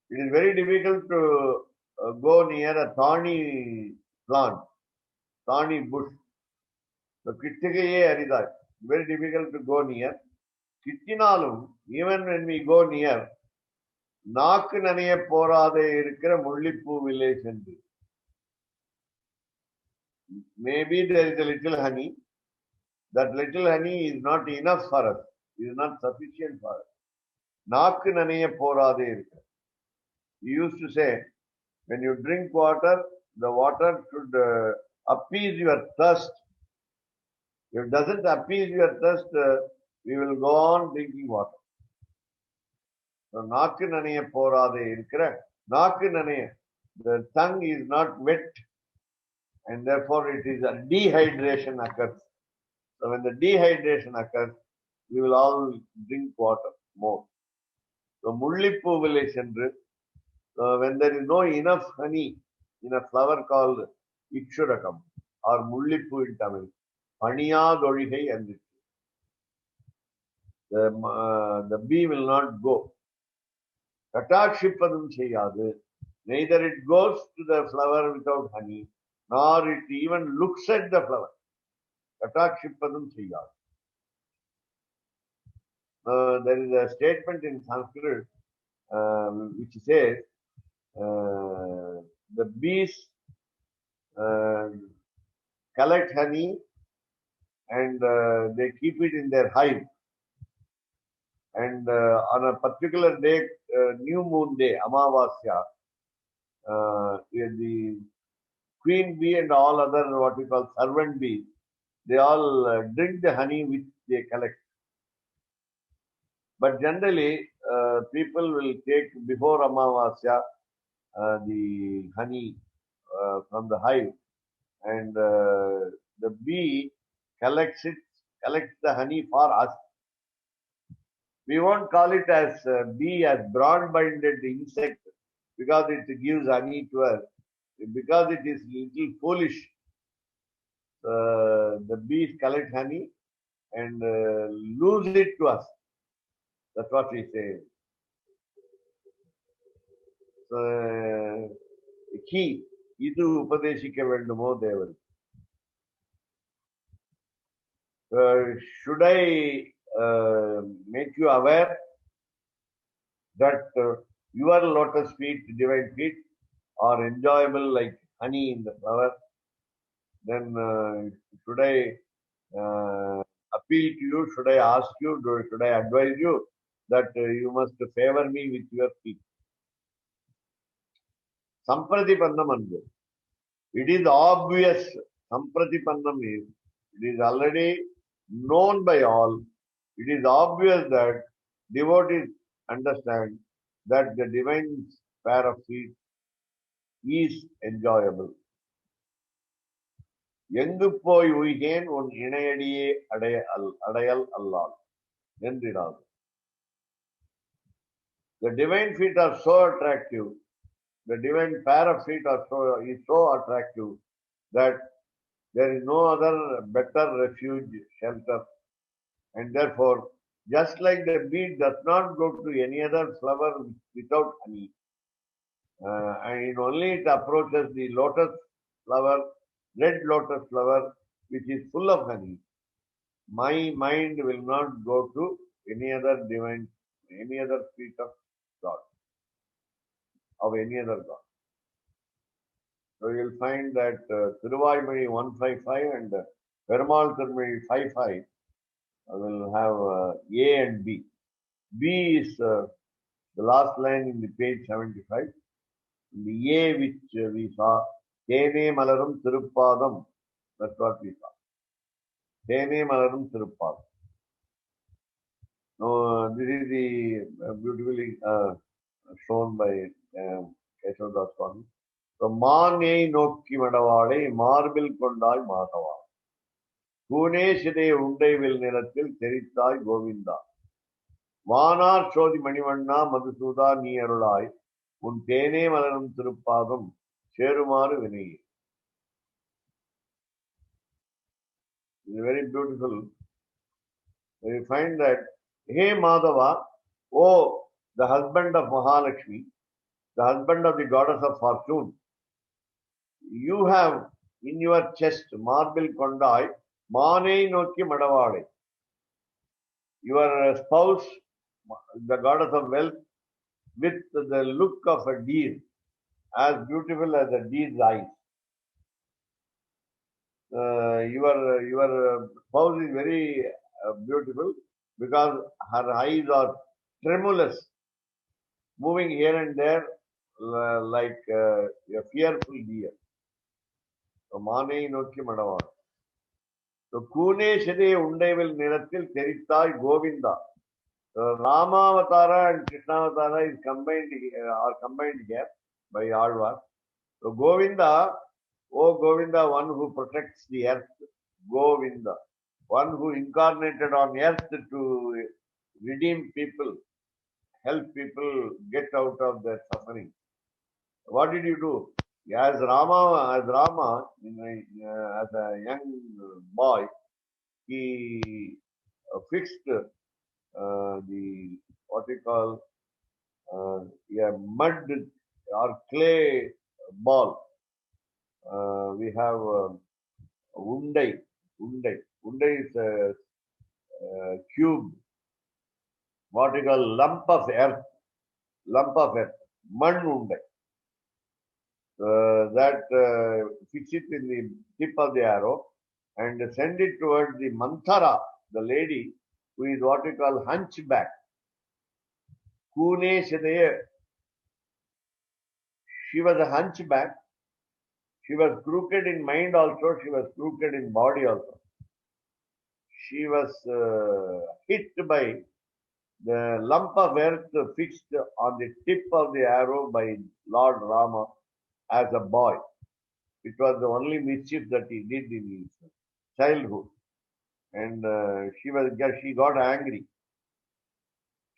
It is very difficult to go near a thorny plant, thorny bush. So, kittisaye aridai. Very difficult to go near. Kittinalum, even when we go near, நாக்கு நனைய போராதே இருக்கிற முள்ளிப்பூ வில்லை சென்று. Maybe there is a little honey. That little honey is not enough for us. It is not sufficient for us. நாக்கு நனைய போராதே இருக்கிற. He used to say, when you drink water, the water should appease your thirst. If it doesn't appease your thirst, we will go on drinking water. So, நாக்கு நனைய போராதே இருக்கிற நாக்கு நனைய, the tongue is not wet and therefore it is a dehydration occurs. So when the dehydration occurs, we will all drink water more. So முள்ளிப்பூவிலை சென்று, when there is no enough honey in a flower called Ikshurakam or முள்ளிப்பூ in Tamil, பணியாதொழிகை and the bee will not go. கட்டாட்சிப்பதும் செய்யாது. Neither it goes to the flower without honey, nor it even looks at the flower. கட்டாட்சிப்பதும் செய்யாது. There is a statement in Sanskrit which says the bees collect honey and they keep it in their hive. And on a particular day, new moon day, Amavasya, the queen bee and all other what we call servant bees, they all drink the honey which they collect. But generally, people will take before Amavasya the honey from the hive, and the bee collects the honey for us. We won't call it as bee as broad-minded insect because it gives honey to us. Because it is little foolish, the bees collect honey and lose it to us. That's what we say. So, he idu upadeshika vendumo devan. Should I make you aware that your lotus feet, divine feet, are enjoyable like honey in the flower? Then should I appeal to you? Should I ask you? Should I advise you that you must favor me with your feet? Sampratipannam andu. It is obvious. Sampratipannam is, it is already known by all. It is obvious that devotees understand that the divine pair of feet is enjoyable. எங்கு போய் உய்கேன் உன் இணையடியே அடையல் அல்லால் என்றிடாது. The divine feet are so attractive, the divine pair of feet is so attractive that there is no other better refuge, shelter. And therefore, just like the bee does not go to any other flower without honey, and only it approaches the lotus flower, red lotus flower, which is full of honey, my mind will not go to any other feet of God, of any other God. So you'll find that Thiruvaimozhi 155 and Perumal Thirumozhi 55 will have A and B. B is the last line in the page 75. The A which we saw, Thene Malarum Tiruppadam, that's what we saw. Thene Malarum Tiruppadam. Now, this is the beautifully shown by Keshav Das Swami. So, Mane Nokki Madavade, Marbil Kondai Madava. Pune Shide Undai Vil Niratil Teritai Govinda. Vanar Shodhi Manivanna Madhusuda Niyarulai. Un Thene Malarum Tiruppadam. Cherumaru Vinay. It's very beautiful. We find that, hey Madhava, oh, the husband of Mahalakshmi, the husband of the goddess of fortune, you have in your chest marble kondai, Mane Nokki Madavade. Your spouse, the goddess of wealth, with the look of a deer, as beautiful as a deer's eyes. Your spouse is very beautiful because her eyes are tremulous, moving here and there like a fearful deer. So மானை நோக்கி மடவார். So, கூனே சிதே உண்டைவில் நிறத்தில் தெரித்தாய் Govinda. Ramavatara and Krishnavatara is combined are combined here by Alvar. So Govinda, oh Govinda, one who protects the earth, Govinda, one who incarnated on earth to redeem people, help people get out of their suffering. What did you do? As Rama, as a young boy, he fixed the what we call mud or clay ball. We have undai. Undai is a cube, what we call lump of earth, mud undai. That fix it in the tip of the arrow and send it towards the Manthara, the lady who is what we call hunchback. Kune Shadaya. She was a hunchback. She was crooked in mind also. She was crooked in body also. She was hit by the lump of earth fixed on the tip of the arrow by Lord Rama as a boy. It was the only mischief that he did in his childhood. And she got angry.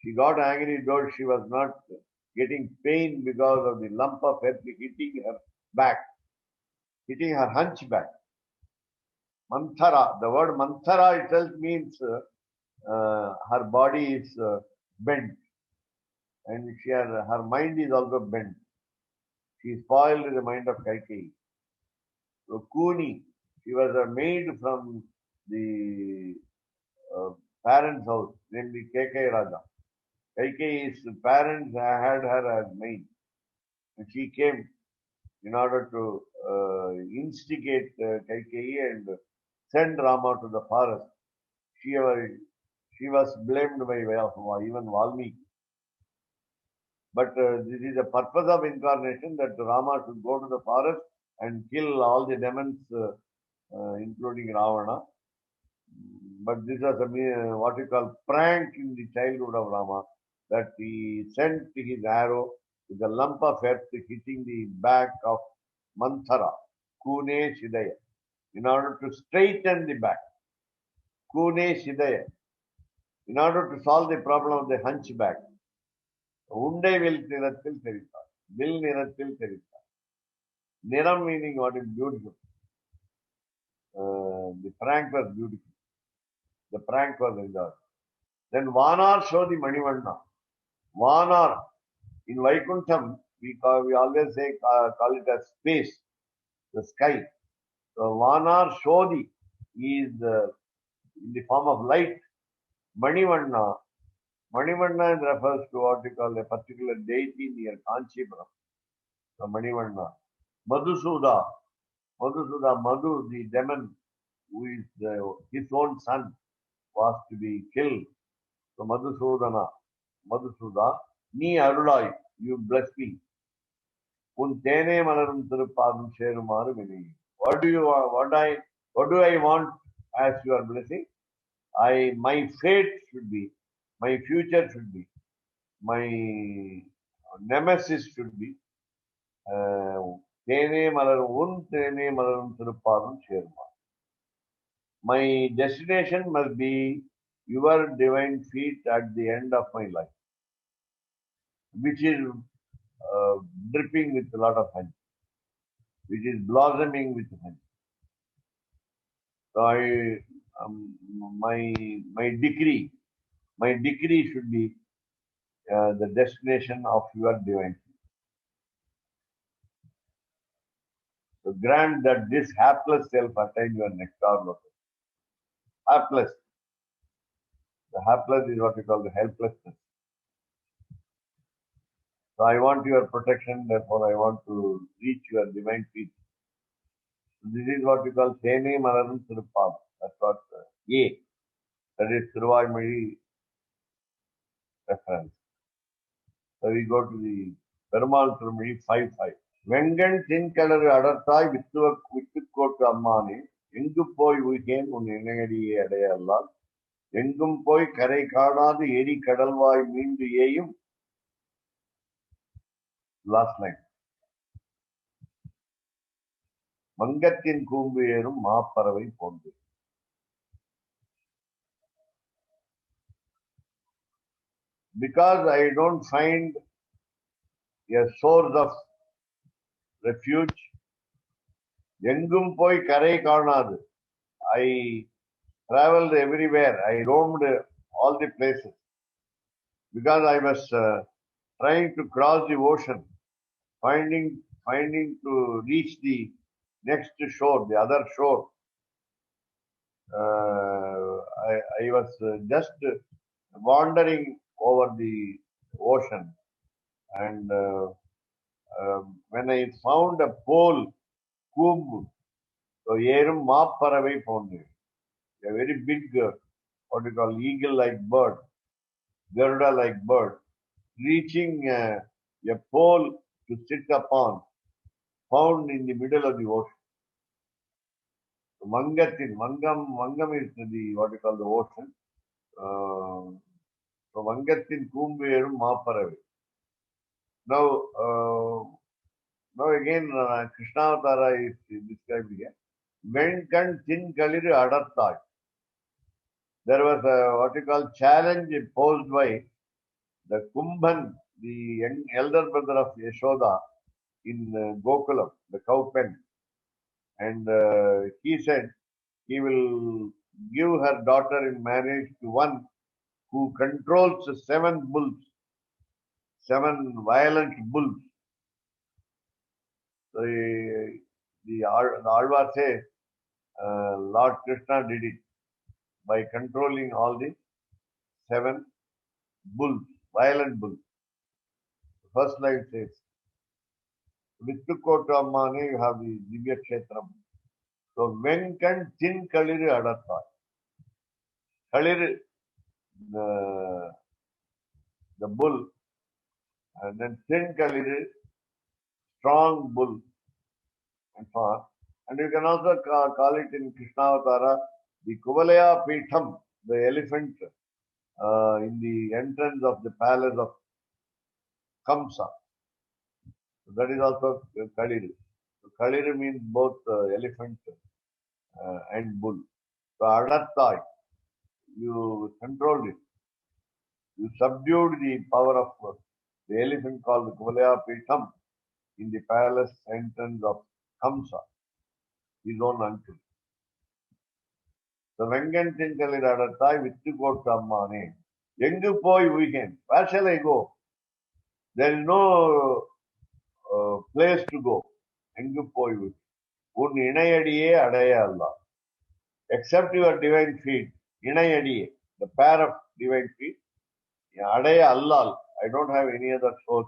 She got angry though she was not getting pain because of the lump of earth hitting her back, hitting her hunchback. Manthara, the word Manthara itself means her body is bent and her mind is also bent. She spoiled the mind of Kaikeyi. So Kuni, she was a maid from the parents' house, namely Kekai Raja. Kaikeyi's parents had her as maid. And she came in order to instigate Kaikeyi and send Rama to the forest. She was blamed by even Valmiki. But this is the purpose of incarnation, that Rama should go to the forest and kill all the demons, including Ravana. But this was what we call prank in the childhood of Rama, that he sent his arrow with a lump of earth hitting the back of Manthara, Kune Shidaya, in order to straighten the back. Kune Shidaya, in order to solve the problem of the hunchback. Undai vil nirathil therithar. Vil nirathil therithar. Niram meaning what is beautiful. The prank was beautiful. The prank was enjoyed. Then Vanar show the Manivanna. Vanar in Vaikuntham, we always say call it as space, the sky. So Vanar Shodhi is in the form of light. Manivanna refers to what we call a particular deity near Kanchipuram. So Manivanna. Madhusuda, Madhu, the demon who is his own son, was to be killed. So Madhusuda, Ni Arulai, you bless me. Un tene malarum thirupadum serumaru vini. What do I want as your blessing? My fate should be, my future should be, my nemesis should be tene malarum thirupadum serumaru. My destination must be your divine feet at the end of my life, which is dripping with a lot of honey, which is blossoming with honey. So my decree should be the destination of your divine feet. So grant that this hapless self attain your nectar lotus. Hapless. The hapless is what we call the helplessness. So I want your protection, therefore I want to reach your divine feet. So this is what we call Sene Malarum Thirupad. That's what that is Thiruvaimozhi reference. So we go to the Perumal Thirumozhi 5.5. வெங்கண் தின்கலரு அடர்த்தாய் வித்துக்கோட்டு அம்மானே எங்கு போய் உய்கேன் உன் இணையடியே அடையல்லால் எங்கும் போய் கரை காணாது எரி கடல்வாய் மீண்டு ஏயும். Last line. மங்கத்தின் கூம்பு ஏறும் மாப்பறவை போன்று. Because I don't find a source of refuge, எங்கும் போய் கரை காணாது. I traveled everywhere. I roamed all the places because I was trying to cross the ocean, finding to reach the next shore, the other shore. I was just wandering over the ocean, and when I found a pole, கூம்பு, so ஏறும் மாப்பறவை போன்று, a very big, what you call eagle-like bird, Garuda-like bird, reaching a pole to sit upon, found in the middle of the ocean. Mangatin, Mangam is the, what you call the ocean. So Mangatin கூம்பு ஏறும் மாப்பறவை. Now again, Krishnavtara is described here. Venkan thin kaliru adarthai. There was a, what you call, challenge posed by the Kumbhan, the elder brother of Yashoda in Gokulam, the cow pen. And he said he will give her daughter in marriage to one who controls 7 bulls, 7 violent bulls. So the Alvar says Lord Krishna did it by controlling all the 7 bulls, violent bulls. The first line says, Vittukottu Ammane, you have the Divya Kshetram. So Venkan Thin Kaliru Adatha. Kaliru, the bull, and then Thin Kaliru, strong bull, and so on. And you can also call it in Krishnavtara the Kuvalaya Pitham, the elephant in the entrance of the palace of Kamsa. So that is also Kaliru. So Kaliru means both elephant and bull. So Adattai, you controlled it. You subdued the power of the elephant called the Kuvalaya Pitham in the palace entrance of Kamsa, his own uncle. So Vengan Tinkalir Adattai Vittukottu Ammane. Engu poi weekend. Where shall I go? There is no place to go. Engu poi weekend. Un inayadiye adaya Allah. Except your divine feet. Inayadiye. The pair of divine feet. Adaya Allah. I don't have any other source.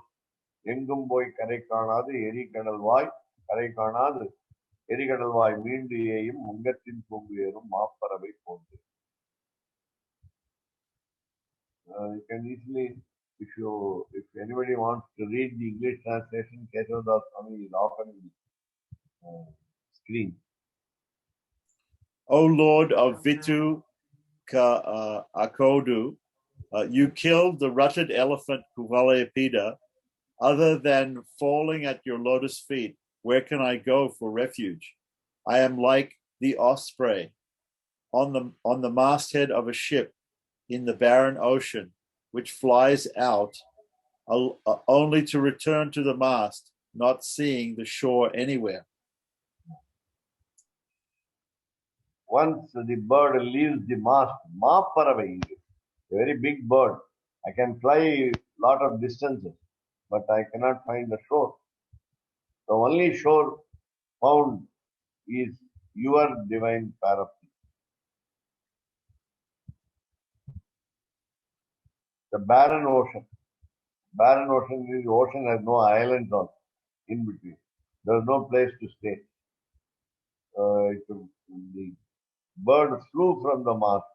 Engum poi karai kaanadu eri kadalvai karai kaanadu eri kadalvai மீண்டு ஏயும் முங்கத்தின் கூம்பு ஏறும் மாப்பறவை போன்று. You can easily, if anybody wants to read the English translation, Kesavadas Swami is often in the screen. O Lord of Vitu Akodu, you killed the rutted elephant Kuvalayapida. Other than falling at your lotus feet, where can I go for refuge? I am like the osprey on the masthead of a ship in the barren ocean, which flies out only to return to the mast, not seeing the shore anywhere. Once the bird leaves the mast, Maaparavai, a very big bird. I can fly a lot of distances, but I cannot find the shore. The only shore found is your divine paraply. The barren ocean. Barren ocean is the ocean has no islands on in between. There is no place to stay. The bird flew from the mast,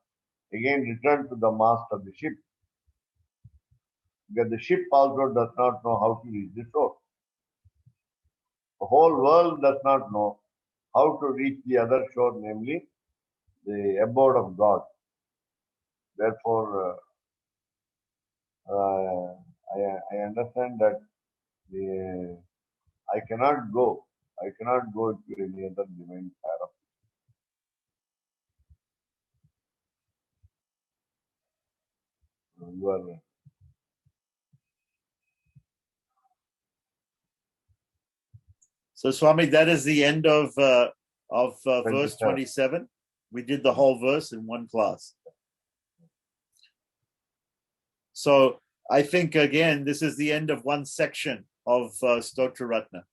again returned to the mast of the ship. Because the ship also does not know how to reach the shore. The whole world does not know how to reach the other shore, namely the abode of God. Therefore, I understand that I cannot go. I cannot go to any other divine path. You are So, Swami, that is the end of verse 27. 27. We did the whole verse in one class. So, I think, again, this is the end of one section of Stotra Ratna.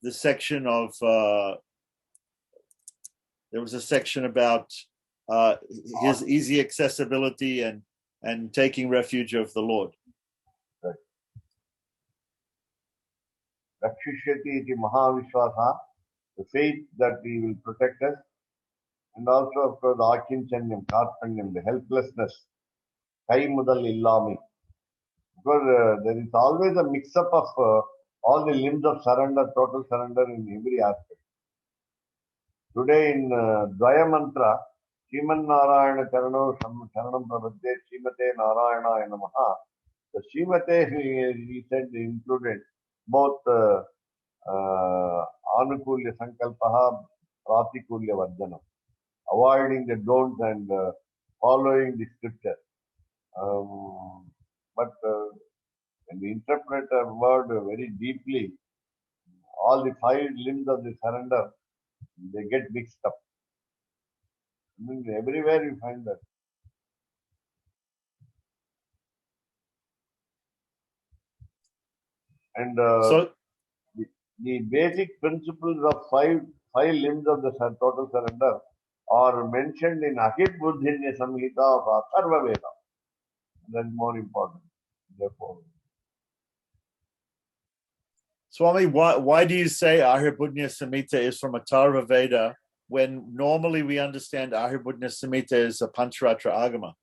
The section of, there was a section about his easy accessibility and taking refuge of the Lord. Rakshishyati iti Mahavishwasa, the faith that he will protect us, and also, of course, the Akinchanyam, Karpanyam, the helplessness, Kai Mudal Illami. Because there is always a mix up of all the limbs of surrender, total surrender in every aspect. Today in Dvaya Mantra, Sriman Narayana Charanam Prabhade, Srimate Narayana Namaha. The Srimate, he said, included both Anukulya Sankalpaha, Pratikulya Vardhanam, avoiding the don'ts and following the scripture. But when we interpret a word very deeply, all the 5 limbs of the surrender, they get mixed up. I mean, everywhere you find that. And So, the basic principles of five limbs of the total surrender are mentioned in Ahit Buddhinya Samhita of Atharva Veda. That's more important. Therefore, Swami, why do you say Ahirbunya Samhita is from Atharva Veda when normally we understand Ahirbunya Samhita is a Pancharatra Agama?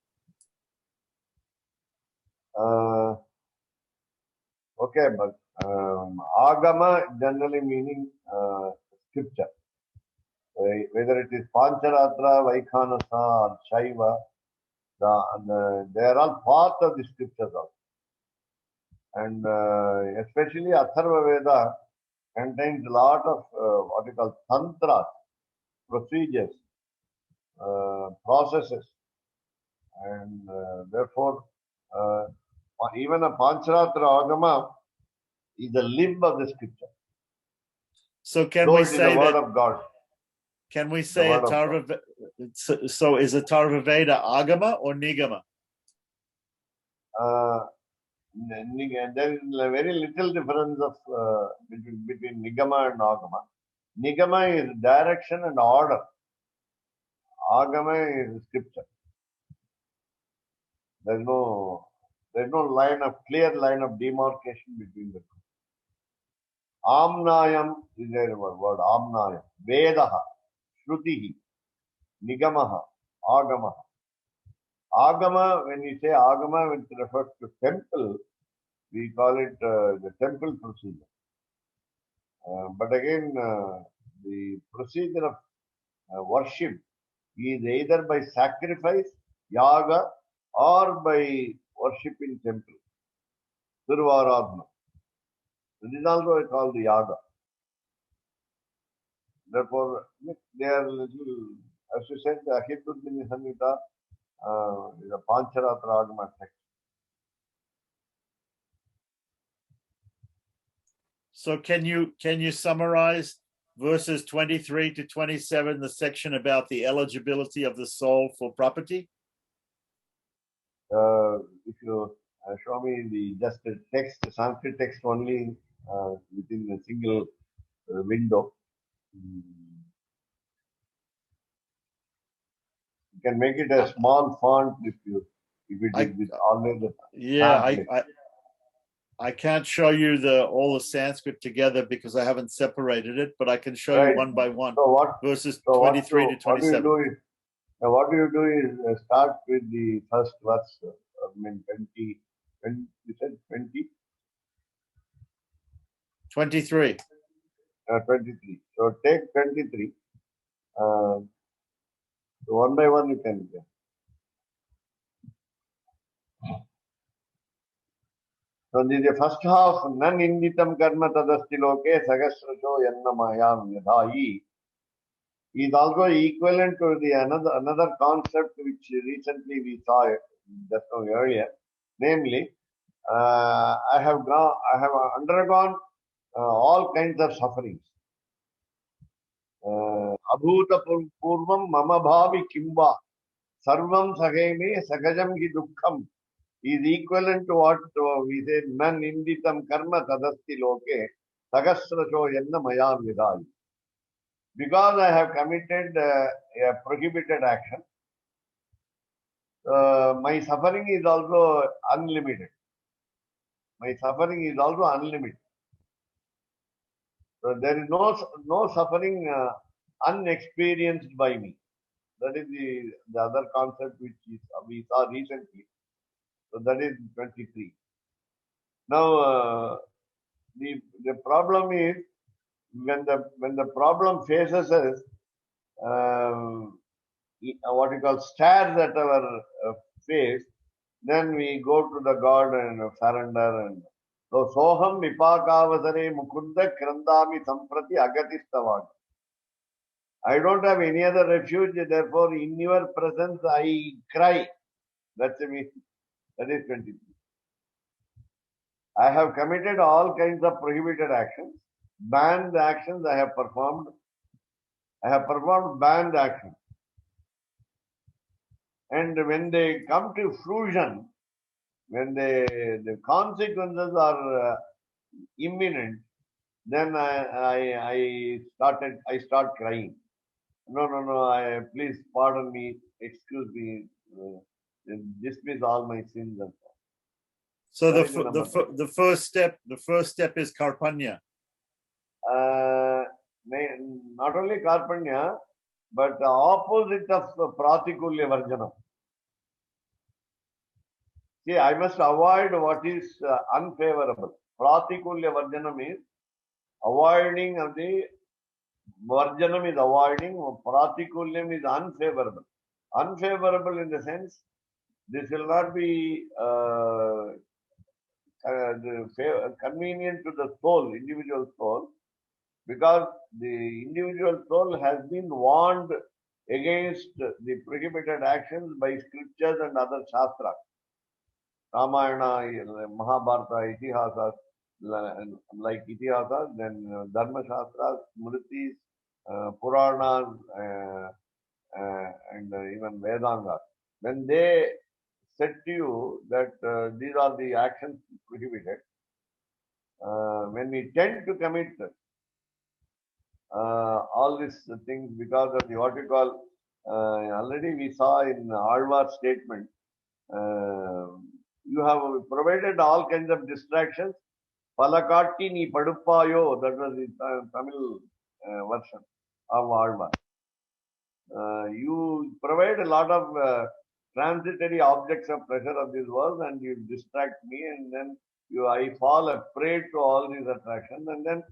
okay, but Agama generally meaning scripture. Whether it is Pancharatra, Vaikhanasa, or Shaiva, they are all part of the scriptures also. And especially Atharva Veda contains a lot of what you call tantras, procedures, processes, and therefore even a Pancharatra Agama is the limb of the scripture. So can Though we it is say the word that? of God. Can we say word of Atharva? So is Atharva Veda Agama or Nigama? There is very little difference of between Nigama and Agama. Nigama is direction and order. Agama is scripture. There is no clear line of demarcation between the two. Amnayam is a word. Amnayam. Vedaha. Shrutihi. Nigamaha. Agamaha. Agama, when you say Agama, when it refers to temple, we call it the temple procedure. But again, the procedure of worship is either by sacrifice, yaga, or by worship in temple. Tiruvaradhana. This is also called the yaga. Therefore, they are little, as you said, the Ahituddhini Samhita is a Pancharatra Agama text. So can you summarize verses 23 to 27, the section about the eligibility of the soul for property? If you show me just the text, Sanskrit text only within a single window, you can make it a small font if it is with always the I can't show you all the Sanskrit together because I haven't separated it, but I can show you one by one. So verses 23 to 27. What you do is start with the first verse. I mean 20. You said 20. 23. 23. So take 23. One by one you can get. So the first half, nan inditam karma tadasti loke sagasracho yannamayam yadhayi, is also equivalent to the another concept which recently we saw just now earlier, namely, I have undergone all kinds of sufferings. Abhuta purvam mama bhavi kimba sarvam sageme sagajam hi dukkham is equivalent to what we say nan inditam karma tadasti loke sagasracho yanna maya vidai. Because I have committed a prohibited action, my suffering is also unlimited. My suffering is also unlimited. So there is no suffering unexperienced by me. That is the other concept which we saw recently. So that is 23. Now the problem is when the problem faces us, what we call stares at our face, then we go to the God and surrender. And so soham vipakavasare mukunda krandami samprati agatishtavad. I don't have any other refuge, therefore in your presence I cry. That's me. That is 23. I have committed all kinds of prohibited actions. Banned actions I have performed. I have performed banned actions. And when they come to fruition, when the consequences are imminent, then I start crying. No, please pardon me, excuse me, dismiss all my sins and so on. So the first step is karpanya. Not only karpanya, but the opposite of pratikulya varjanam. See, I must avoid what is unfavorable. Pratikulya varjanam is avoiding of the varjanam is avoiding, pratikulyam is unfavorable. Unfavorable in the sense, this will not be convenient to the soul, individual soul, because the individual soul has been warned against the prohibited actions by scriptures and other shastras. Ramayana, Mahabharata, Itihasas, like Itihasas, then Dharma Shastras, Smritis, Puranas, and even Vedanga. When they said to you that these are the actions prohibited, when we tend to commit all these things because of the what you call, already we saw in Alvar's statement, you have provided all kinds of distractions. Palakatti ni paduppayo, that was the Tamil version of Alvar. You provide a lot of transitory objects of pleasure of this world and you distract me, and then I fall a prey to all these attractions, and then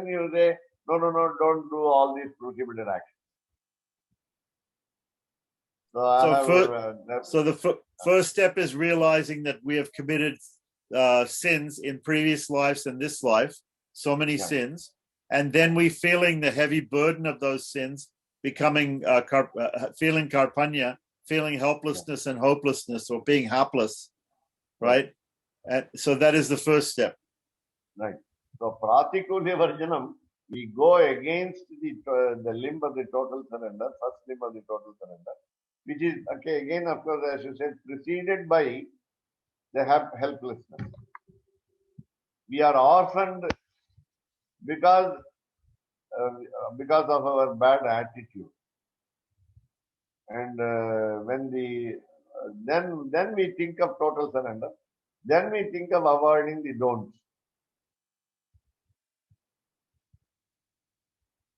you say, no, don't do all these prohibited actions. So the first step is realizing that we have committed sins in previous lives and this life, so many sins, and then we feeling the heavy burden of those sins, becoming feeling karpanya, feeling helplessness and hopelessness, or being hapless, right? And so that is the first step. Right. So pratikulya varjanam, we go against the limb of the total surrender, first limb of the total surrender, which is, okay, again, of course, as you said, preceded by the helplessness. We are orphaned because of our bad attitude. And when then we think of total surrender, then we think of avoiding the don'ts.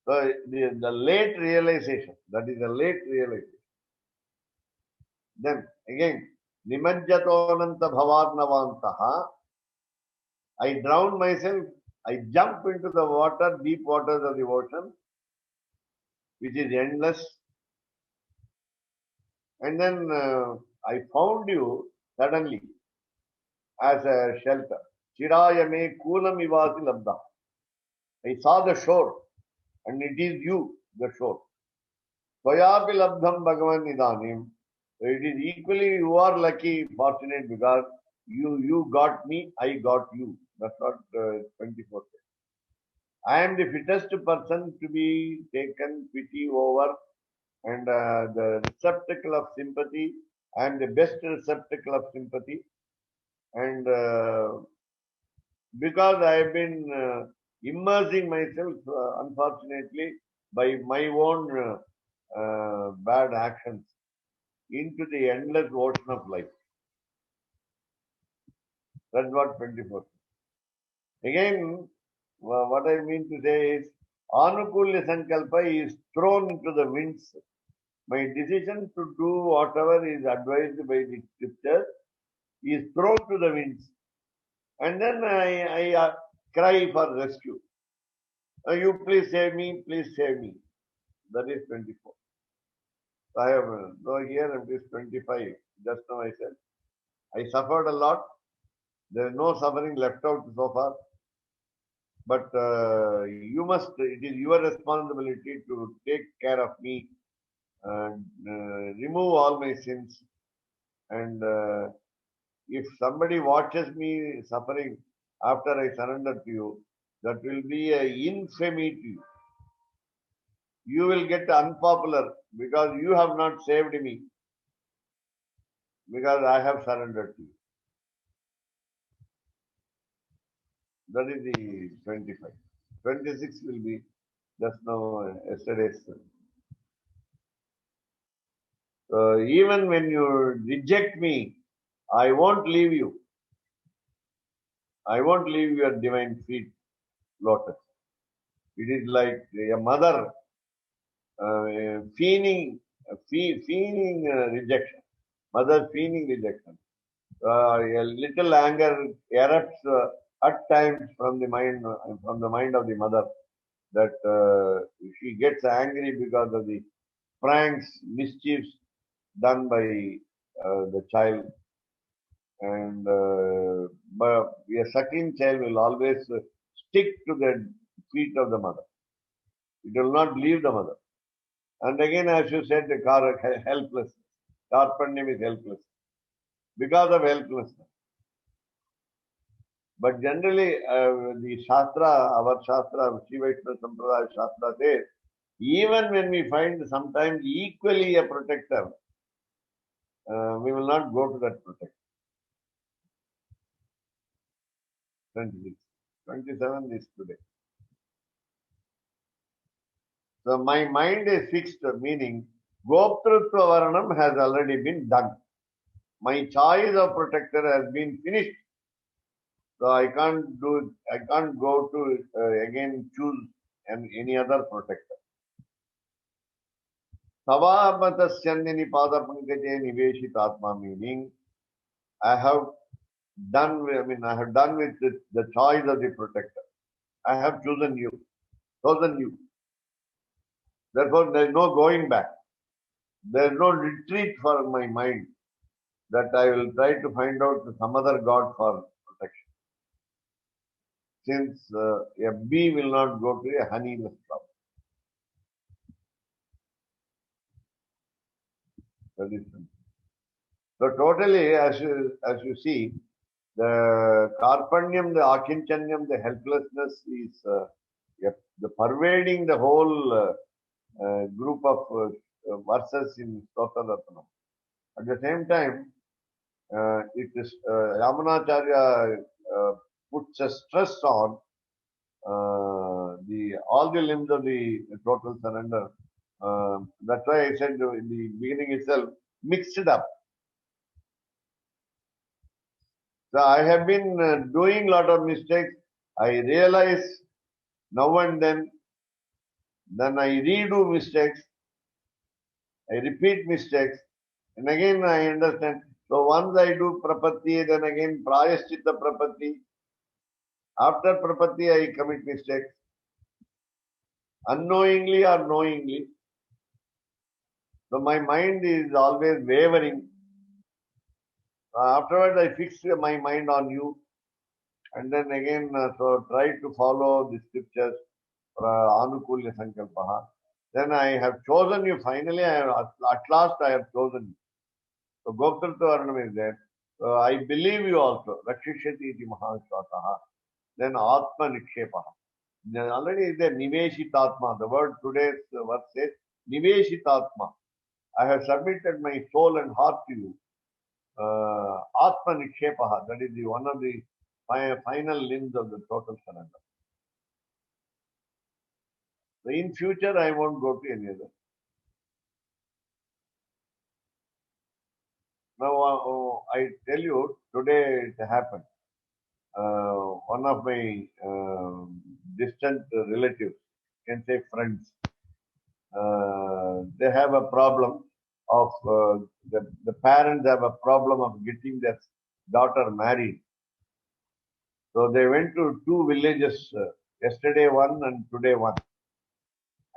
So the late realization, that is a late realization. Then again, nimajjatonanta bhavarnavantaha, I drown myself I jump into the water, deep waters of the ocean, which is endless. And then I found you suddenly as a shelter. Chirayame kulam ivasi labda. I saw the shore, and it is you, the shore. Tvayapi labdham bhagavan nidanim. It is equally you are lucky, fortunate because you got me, I got you. That's what 24 says. I am the fittest person to be taken pity over, and the receptacle of sympathy. I am the best receptacle of sympathy, and because I have been immersing myself, unfortunately, by my own bad actions into the endless ocean of life. That's what 24. Again, what I mean to say is, Anukulya Sankalpa is thrown into the winds. My decision to do whatever is advised by the scripture is thrown to the winds. And then I cry for rescue. You please save me, please save me. That is 24. I have, though here it is 25. Just now I said, I suffered a lot. There is no suffering left out so far. But you must, it is your responsibility to take care of me and remove all my sins. And if somebody watches me suffering after I surrender to you, that will be an infamy to you. You will get unpopular because you have not saved me, because I have surrendered to you. That is the 25. 26 will be just now yesterday's. Even when you reject me, I won't leave you. I won't leave your divine feet, lotus. It is like a mother feigning rejection. Mother feigning rejection. A little anger erupts at times from the mind of the mother, that she gets angry because of the pranks, mischiefs done by the child. And but a suckling child will always stick to the feet of the mother. It will not leave the mother. And again, as you said, the helplessness. Karpanyam is helpless because of helplessness. But generally, the Shastra, our Shastra, Sri Vaishnava Sampradaya Shastra says, even when we find sometimes equally a protector, we will not go to that protector. 26. 27 is today. So my mind is fixed, meaning Goptrutva Varanam has already been done. My choice of protector has been finished. So I can't go to again choose any other protector. Savamatasyandini pada pankaje niveshit atma, meaning I have done with the choice of the protector. I have chosen you. Therefore, there is no going back. There is no retreat for my mind that I will try to find out some other god for protection. Since a bee will not go to a honeyless flower. That is simple. So totally, as you see, the karpanyam, the akinchanyam, the helplessness is the pervading the whole group of verses in Stottra Ratnam. At the same time, it is Yamunacharya puts a stress on all the limbs of the total surrender. That's why I said in the beginning itself, mixed it up. So I have been doing a lot of mistakes. I realize now and then I redo mistakes. I repeat mistakes. And again I understand. So once I do prapatti, then again prayaschitta prapatti. After prapatti, I commit mistakes. Unknowingly or knowingly. So my mind is always wavering. Afterwards, I fix my mind on you. And then again, so try to follow the scriptures. Anukulya Sankalpaha. Then I have chosen you. Finally, at last I have chosen you. So Goptritva Varnam is there. So I believe you also. Rakshishyati iti Mahashvataha. Then Atma Nikshepaha. Then already is there Niveshitatma. The word today's verse says Niveshitatma. I have submitted my soul and heart to you. Atma Nikshepaha. That is the one of the final limbs of the total surrender. So in future, I won't go to any other. Now, I tell you, today it happened. One of my distant relatives, can say friends, they have a problem of, the parents have a problem of getting their daughter married. So they went to two villages, yesterday one and today one.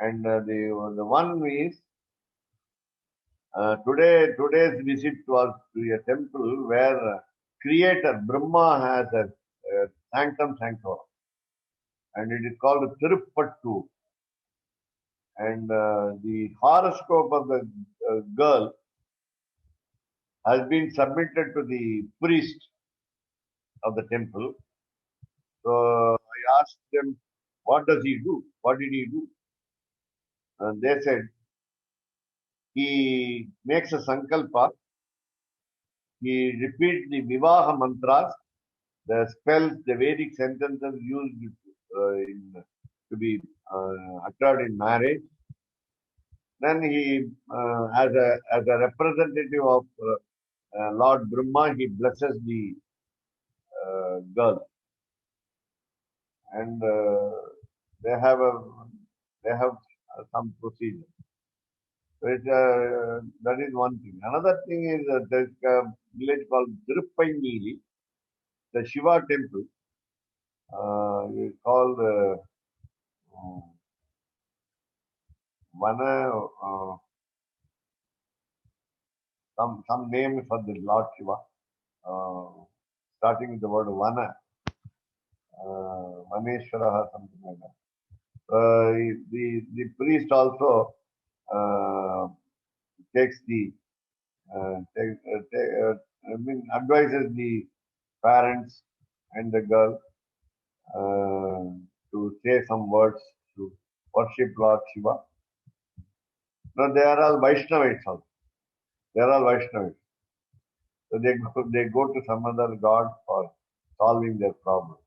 And the one is, today's visit was to a temple where Creator Brahma has a sanctum sanctorum, and it is called Tirupattu. And the horoscope of the girl has been submitted to the priest of the temple. So I asked them, what does he do? What did he do? And they said, he makes a sankalpa, he repeats the Vivaha mantras, the spells, the Vedic sentences used to be uttered in marriage. Then he, as a representative of Lord Brahma, he blesses the girl, and they have some procedure. So that is one thing. Another thing is there's a village called Tiruppainili, the Shiva temple. It's called Vana, some name for the Lord Shiva, starting with the word Vana, Vaneshwaraha, something like that. The priest also takes the advises the parents and the girl to say some words to worship Lord Shiva. Now they are all Vaishnavites also. They are all Vaishnavites. So they go to some other god for solving their problem.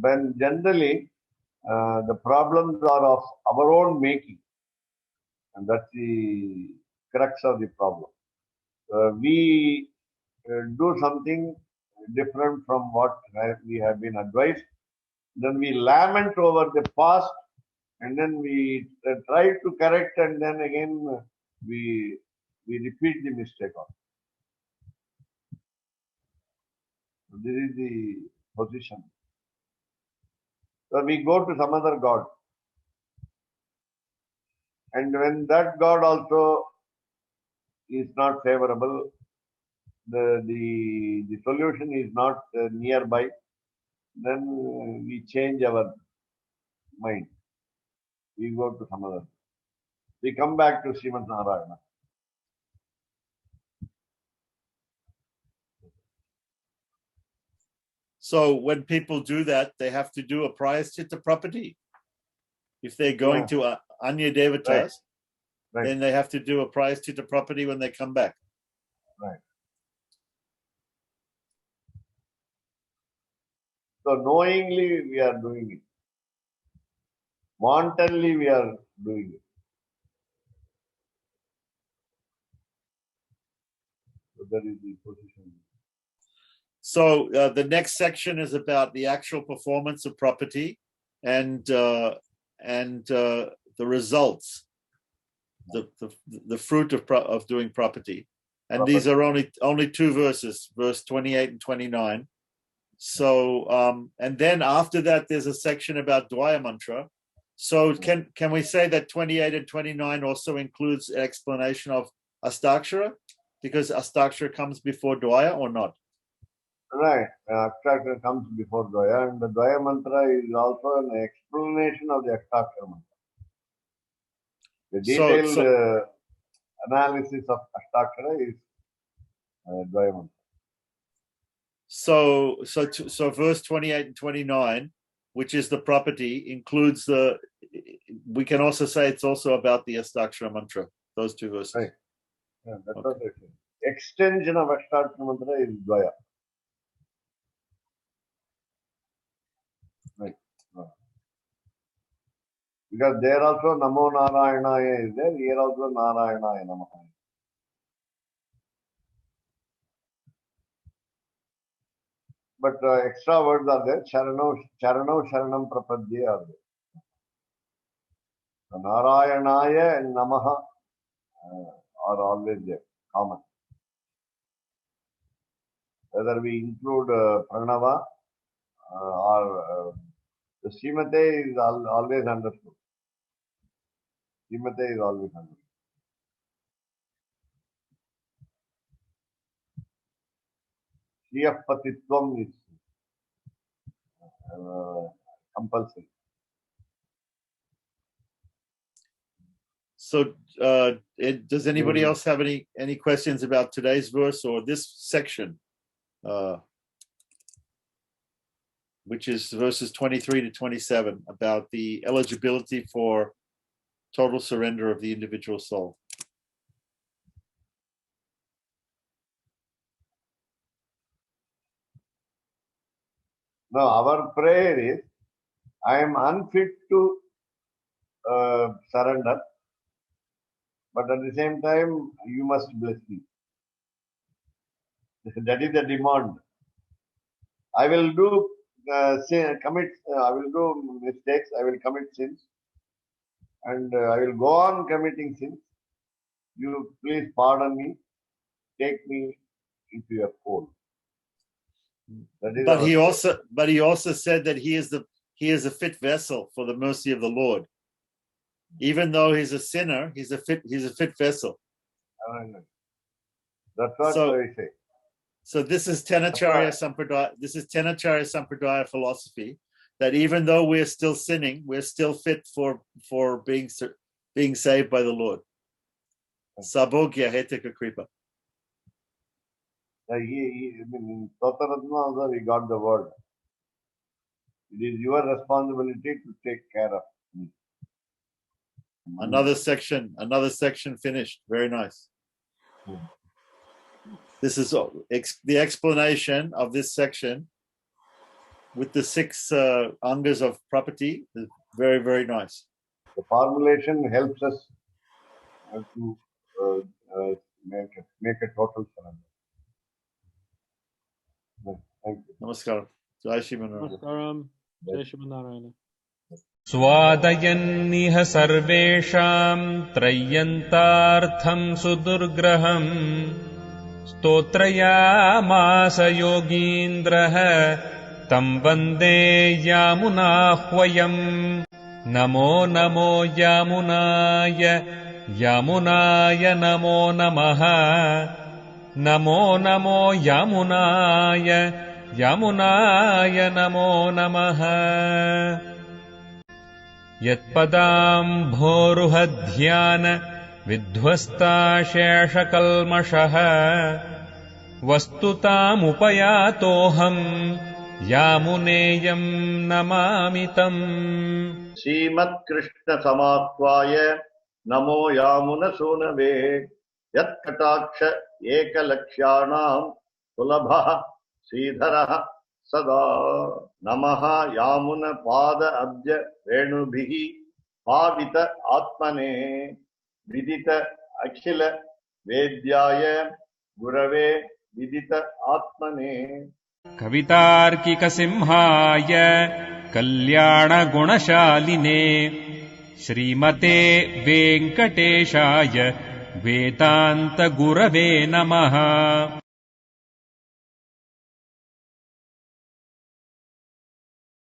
When generally the problems are of our own making, and that's the crux of the problem. We do something different from what we have been advised. Then we lament over the past, and then we try to correct, and then again we repeat the mistake. So this is the position. So we go to some other god, and when that god also is not favorable, the solution is not nearby, then we change our mind. We go to some other. We come back to Srimad Narayana. So when people do that, they have to do a prayaschitta property. If they're going to Anya Devatas, Right. then they have to do a prayaschitta property when they come back. Right. So knowingly we are doing it. Wantonly we are doing it. So that is the position. So the next section is about the actual performance of property and the results, the fruit of doing property. And these are only two verses, verse 28 and 29. So, and then after that, there's a section about Dwaya mantra. So can we say that 28 and 29 also includes an explanation of Astakshara? Because Astakshara comes before Dwaya or not? Right. Astakshara comes before Dwaya, and the Dwaya mantra is also an explanation of the Astakshara mantra. The detailed analysis of Astakshara is Dwaya mantra. So verse 28 and 29, which is the property, includes we can also say it's also about the Astakshara mantra, those two verses. Right. Yeah, that's what I say. Extension of Astakshara mantra is Dwaya. Right. Because there also Namo Narayanaya is there, here also Narayanaya Namaha. But extra words are there. Charano Sharanam Prapadye are there. So Narayanaya and Namaha are always there, common. Whether we include Pranava or the Srimate is always understood. Srimate is always understood. Shriyapatitvam is compulsory. So does anybody else have any questions about today's verse or this section, which is verses 23 to 27, about the eligibility for total surrender of the individual soul? No, our prayer is, I am unfit to surrender, but at the same time, you must bless me. That is the demand. I will do I will do mistakes, I will commit sins, and I will go on committing sins. You please pardon me, take me into your fold. That is But he also said that he is a fit vessel for the mercy of the Lord. Even though he's a sinner, he's a fit vessel. That's what I say. So this is Tenacharya Sampradaya. This is Tenacharya Sampradaya philosophy, that even though we're still sinning, we're still fit for being saved by the Lord. Sabhogya Hetaka Kripa. In Totaratma also we got the word. It is your responsibility to take care of me. Another section finished. Very nice. This is the explanation of this section with the 6 angas of property. Is very, very nice. The formulation helps us to make a total surrender. Thank you. Namaskaram. Jai Shriman Narayana. Namaskaram. Jai Shriman Narayana. स्वादयन्निह सर्वेषाम् त्रय्यन्तार्थम् सुदुर्ग्रहम् स्तोत्रयामास योगीन्द्रः तम् वन्दे यामुनाह्वयम् नमो नमो यामुनाय नमो नमः नमो नमो यामुनाय नमो नमः यत्पदाम्भोरुहध्यान विध्वस्ताशेषकल्मषः वस्तुतामुपयातोऽहम् यामुनेयम् नमामि तम् Srimad Krishna Samattvaya Namo Yamuna Sunave Yat Kataksha Ekalakshanam Sulabha Sridharaha Sada Namaha Yamuna Pada Abja Venubhihi Pavita Atmane Vidita Akhila Vedyaya Gurave Vidita Atmane कवितार्किकसिंहाय कल्याणगुणशालिने श्रीमते वेङ्कटेशाय वेदान्तगुरवे नमः।